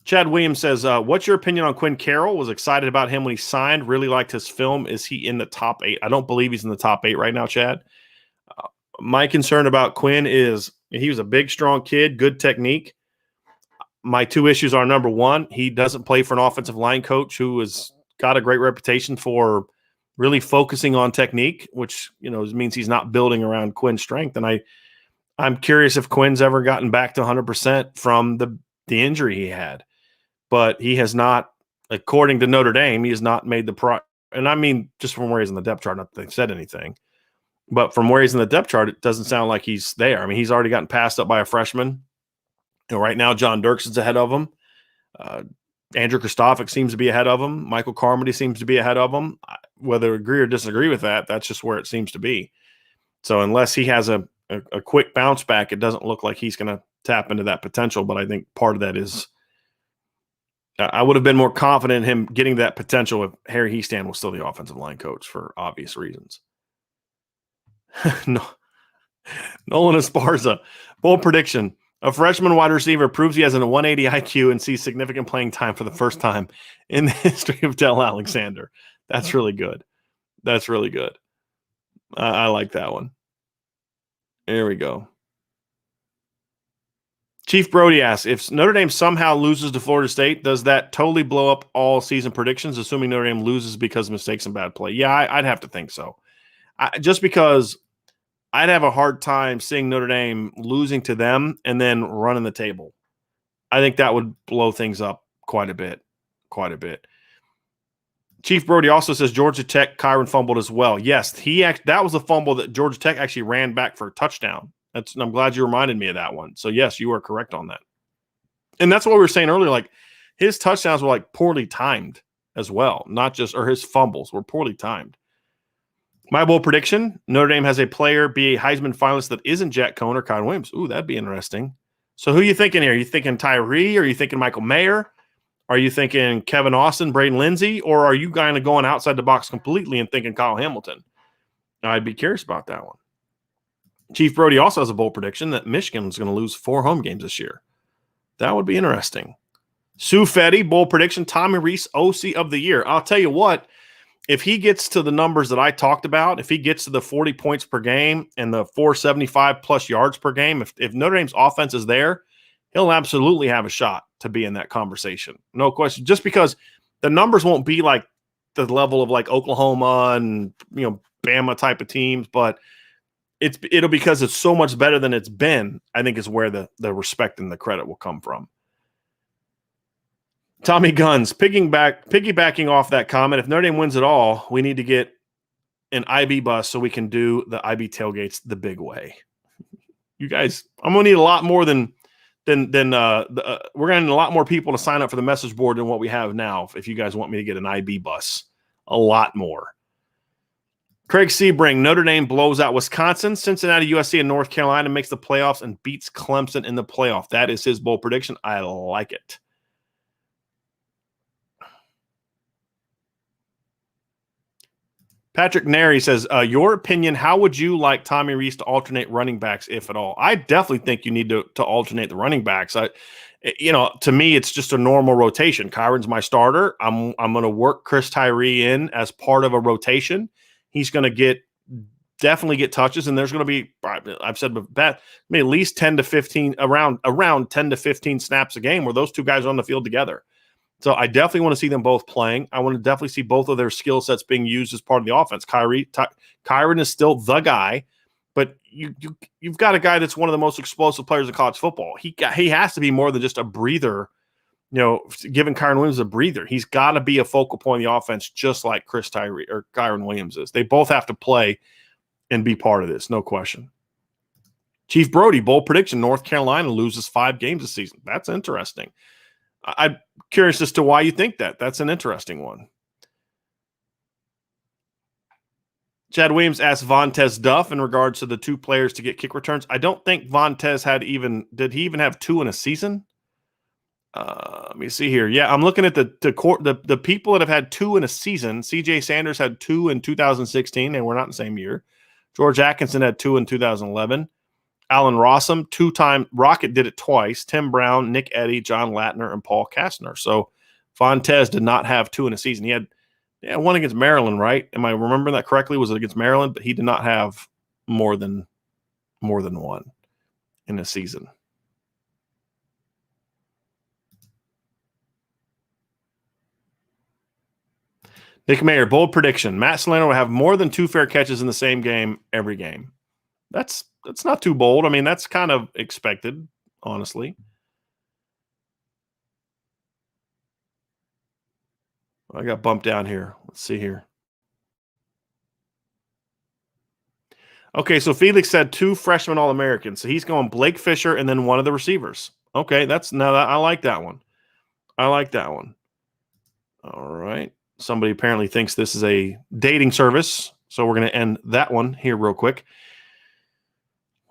Chad Williams says, what's your opinion on Quinn Carroll? Was excited about him when he signed. Really liked his film. Is he in the top 8? I don't believe he's in the top 8 right now, Chad. My concern about Quinn is he was a big, strong kid, good technique. My 2 issues are, number 1, he doesn't play for an offensive line coach who has got a great reputation for really focusing on technique, which means he's not building around Quinn's strength. And I'm curious if Quinn's ever gotten back to 100% from the injury he had. But he has not, according to Notre Dame, he has not made the and I mean just from where he's in the depth chart, not that they've said anything. But from where he's in the depth chart, it doesn't sound like he's there. I mean, he's already gotten passed up by a freshman. Right now, John Dirks is ahead of him. Andrew Kristofic seems to be ahead of him. Michael Carmody seems to be ahead of him. Whether agree or disagree with that, that's just where it seems to be. So unless he has a quick bounce back, it doesn't look like he's going to tap into that potential. But I think part of that is I would have been more confident in him getting that potential if Harry Hiestand was still the offensive line coach for obvious reasons. No. Nolan Esparza, bold prediction. A freshman wide receiver proves he has a 180 IQ and sees significant playing time for the first time in the history of Del Alexander. That's really good. That's really good. I like that one. There we go. Chief Brody asks, if Notre Dame somehow loses to Florida State, does that totally blow up all season predictions, assuming Notre Dame loses because of mistakes and bad play? Yeah, I'd have to think so. Just because I'd have a hard time seeing Notre Dame losing to them and then running the table. I think that would blow things up quite a bit. Chief Brody also says Georgia Tech Kyron fumbled as well. Yes, that was a fumble that Georgia Tech actually ran back for a touchdown. I'm glad you reminded me of that one. So yes, you are correct on that. And that's what we were saying earlier. Like his touchdowns were like poorly timed as well, not just, or his fumbles were poorly timed. My bold prediction, Notre Dame has a player be a Heisman finalist that isn't Jack Cohn or Kyron Williams. Ooh, that'd be interesting. So who are you thinking here? Are you thinking Tyree? Are you thinking Michael Mayer? Are you thinking Kevin Austin, Braden Lindsey? Or are you kind of going outside the box completely and thinking Kyle Hamilton? I'd be curious about that one. Chief Brody also has a bold prediction that Michigan is going to lose 4 home games this year. That would be interesting. Sue Fetty, bold prediction, Tommy Rees, OC of the year. I'll tell you what, if he gets to the numbers that I talked about, if he gets to the 40 points per game and the 475 plus yards per game, if Notre Dame's offense is there, he'll absolutely have a shot to be in that conversation. No question. Just because the numbers won't be like the level of like Oklahoma and, Bama type of teams, but it'll because it's so much better than it's been, I think is where the respect and the credit will come from. Tommy Guns, piggybacking off that comment, if Notre Dame wins it all, we need to get an IB bus so we can do the IB tailgates the big way. You guys, I'm going to need a lot more than we're going to need a lot more people to sign up for the message board than what we have now if you guys want me to get an IB bus. A lot more. Craig Sebring, Notre Dame blows out Wisconsin, Cincinnati, USC, and North Carolina, makes the playoffs and beats Clemson in the playoff. That is his bold prediction. I like it. Patrick Neri says, your opinion, how would you like Tommy Rees to alternate running backs, if at all? I definitely think you need to alternate the running backs. To me, it's just a normal rotation. Kyron's my starter. I'm going to work Chris Tyree in as part of a rotation. He's going to definitely get touches, and there's going to be, I've said at least 10 to 15, around 10 to 15 snaps a game where those two guys are on the field together. So I definitely want to see them both playing. I want to definitely see both of their skill sets being used as part of the offense. Kyron is still the guy, but you've got a guy that's one of the most explosive players in college football. He has to be more than just a breather. Giving Kyron Williams a breather, he's got to be a focal point of the offense, just like Chris Tyree or Kyron Williams is. They both have to play and be part of this, no question. Chief Brody, bold prediction: North Carolina loses 5 games this season. That's interesting. I'm curious as to why you think that. That's an interesting one. Chad Williams asked Vontez Duff in regards to the 2 players to get kick returns. I don't think Vontez did he even have 2 in a season? Let me see here. Yeah, I'm looking at the people that have had 2 in a season. CJ Sanders had 2 in 2016, and we're not in the same year. George Atkinson had 2 in 2011. Alan Rossum, 2-time Rocket did it twice. Tim Brown, Nick Eddy, John Latner, and Paul Kastner. So Vontez did not have 2 in a season. He had 1 against Maryland, right? Am I remembering that correctly? Was it against Maryland? But he did not have more than 1 in a season. Nick Mayer, bold prediction: Matt Salerno will have more than 2 fair catches in the same game every game. That's not too bold. I mean, that's kind of expected, honestly. I got bumped down here. Let's see here. Okay, so Felix said 2 freshman All-Americans. So he's going Blake Fisher and then one of the receivers. Okay, I like that one. All right. Somebody apparently thinks this is a dating service, so we're going to end that one here real quick.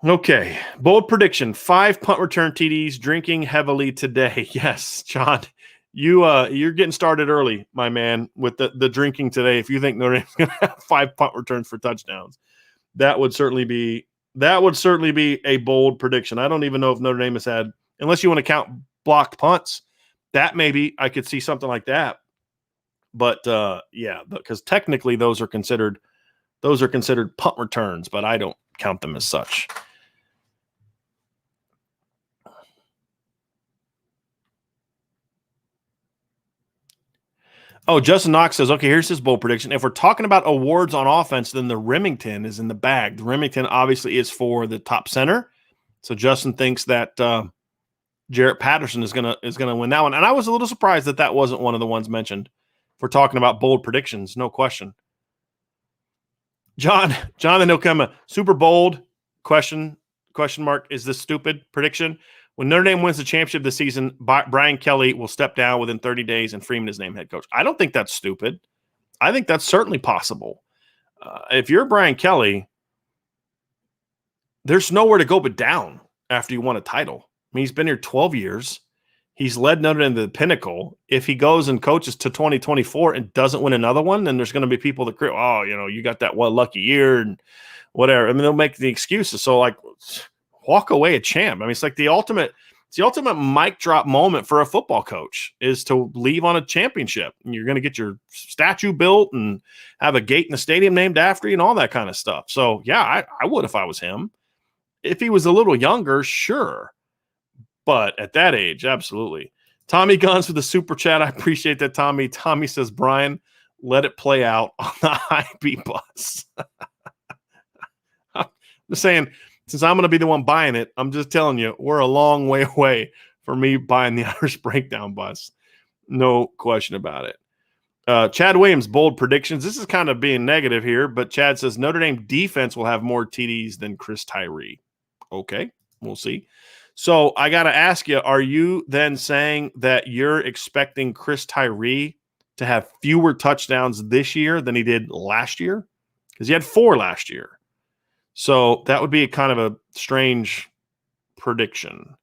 Okay, bold prediction: 5 punt return TDs, drinking heavily today. Yes, John, you're getting started early, my man, with the drinking today. If you think Notre Dame's going to have 5 punt returns for touchdowns, that would certainly be a bold prediction. I don't even know if Notre Dame has had, unless you want to count blocked punts, that maybe I could see something like that. But yeah, because technically those are considered punt returns, but I don't count them as such. Oh, Justin Knox says, okay, here's his bold prediction. If we're talking about awards on offense, then the Remington is in the bag. The Remington obviously is for the top center. So Justin thinks that Jarrett Patterson is gonna win that one. And I was a little surprised that wasn't one of the ones mentioned. If we're talking about bold predictions, no question. Jonathan Okema, super bold question mark. Is this stupid prediction? When Notre Dame wins the championship this season, Brian Kelly will step down within 30 days and Freeman is named head coach. I don't think that's stupid. I think that's certainly possible. If you're Brian Kelly, there's nowhere to go but down after you won a title. I mean, he's been here 12 years. He's led Notre Dame to the pinnacle. If he goes and coaches to 2024 and doesn't win another one, then there's going to be people that, you got that one lucky year and whatever. I mean, they'll make the excuses. So, walk away a champ. I mean, it's like the ultimate mic drop moment for a football coach is to leave on a championship. And you're going to get your statue built and have a gate in the stadium named after you and all that kind of stuff. So, yeah, I would if I was him. If he was a little younger, sure. But at that age, absolutely. Tommy Guns with the super chat. I appreciate that, Tommy. Tommy says, Brian, let it play out on the IB bus. I'm just saying, since I'm going to be the one buying it, I'm just telling you, we're a long way away from me buying the Irish Breakdown bus. No question about it. Chad Williams, bold predictions. This is kind of being negative here, but Chad says Notre Dame defense will have more TDs than Chris Tyree. Okay, we'll see. So I got to ask you, are you then saying that you're expecting Chris Tyree to have fewer touchdowns this year than he did last year? Because he had 4 last year. So that would be a kind of a strange prediction.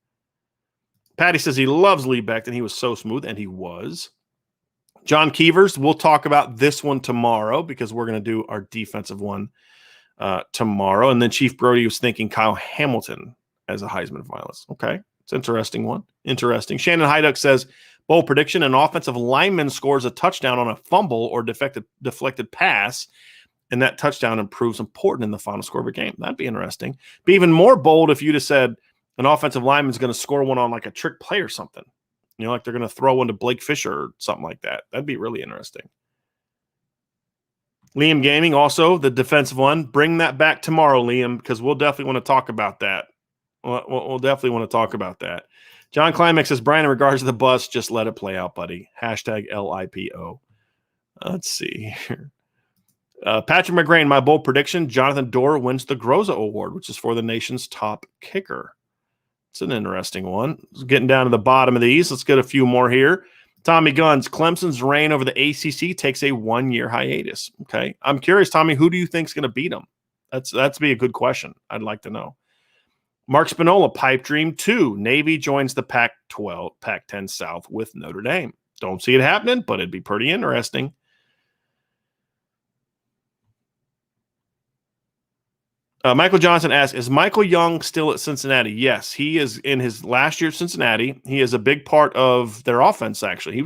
Patty says he loves Lee Beckton. He was so smooth, and he was. John Keevers, we'll talk about this one tomorrow because we're going to do our defensive one tomorrow. And then Chief Brody was thinking Kyle Hamilton as a Heisman finalist. Okay, it's an interesting one. Interesting. Shannon Heiduck says, bold prediction, an offensive lineman scores a touchdown on a fumble or deflected pass, and that touchdown proves important in the final score of a game. That'd be interesting. Be even more bold if you'd have said an offensive lineman's going to score one on like a trick play or something. Like they're going to throw one to Blake Fisher or something like that. That'd be really interesting. Liam Gaming, also the defensive one. Bring that back tomorrow, Liam, because we'll definitely want to talk about that. We'll definitely want to talk about that. John Climax says, Brian, in regards to the bus, just let it play out, buddy. Hashtag LIPO. Let's see here. Patrick McGrain, my bold prediction, Jonathan Dorr wins the Groza Award, which is for the nation's top kicker. It's an interesting one. Getting down to the bottom of these. Let's get a few more here. Tommy Guns, Clemson's reign over the ACC takes a 1-year hiatus. Okay. I'm curious, Tommy, who do you think is going to beat them? That's be a good question. I'd like to know. Mark Spinola, pipe dream 2. Navy joins the Pac-10 South with Notre Dame. Don't see it happening, but it'd be pretty interesting. Michael Johnson asks, is Michael Young still at Cincinnati? Yes, he is in his last year at Cincinnati. He is a big part of their offense, actually.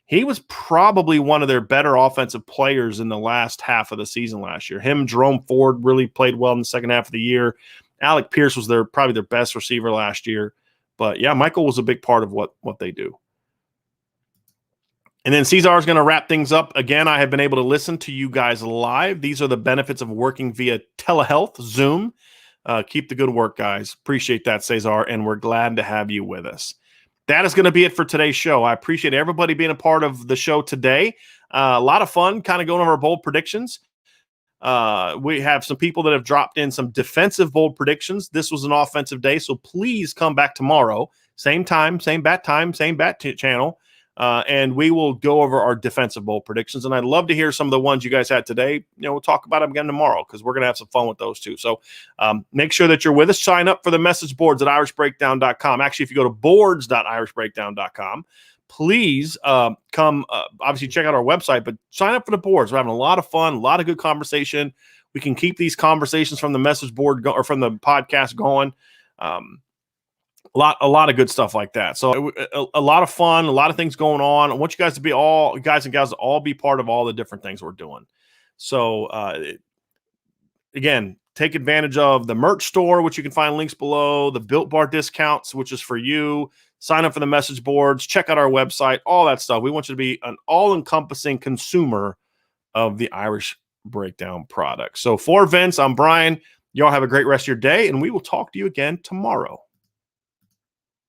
He was probably one of their better offensive players in the last half of the season last year. Him, Jerome Ford really played well in the second half of the year. Alec Pierce was probably their best receiver last year. But, yeah, Michael was a big part of what they do. And then Cesar is going to wrap things up. Again, I have been able to listen to you guys live. These are the benefits of working via telehealth, Zoom. Keep the good work, guys. Appreciate that, Cesar, and we're glad to have you with us. That is going to be it for today's show. I appreciate everybody being a part of the show today. A lot of fun kind of going over our bold predictions. We have some people that have dropped in some defensive bold predictions. This was an offensive day, so please come back tomorrow. Same time, same bat channel. And we will go over our defensive bowl predictions. And I'd love to hear some of the ones you guys had today. We'll talk about them again tomorrow because we're going to have some fun with those too. So make sure that you're with us. Sign up for the message boards at irishbreakdown.com. Actually, if you go to boards.irishbreakdown.com, please come, obviously check out our website, but sign up for the boards. We're having a lot of fun, a lot of good conversation. We can keep these conversations from the message board or from the podcast going. A lot of good stuff like that. So a lot of fun, a lot of things going on. I want you guys to be guys and gals to all be part of all the different things we're doing. So again, take advantage of the merch store, which you can find links below, the Built Bar discounts, which is for you. Sign up for the message boards, check out our website, all that stuff. We want you to be an all-encompassing consumer of the Irish Breakdown product. So for Vince, I'm Brian. Y'all have a great rest of your day, and we will talk to you again tomorrow.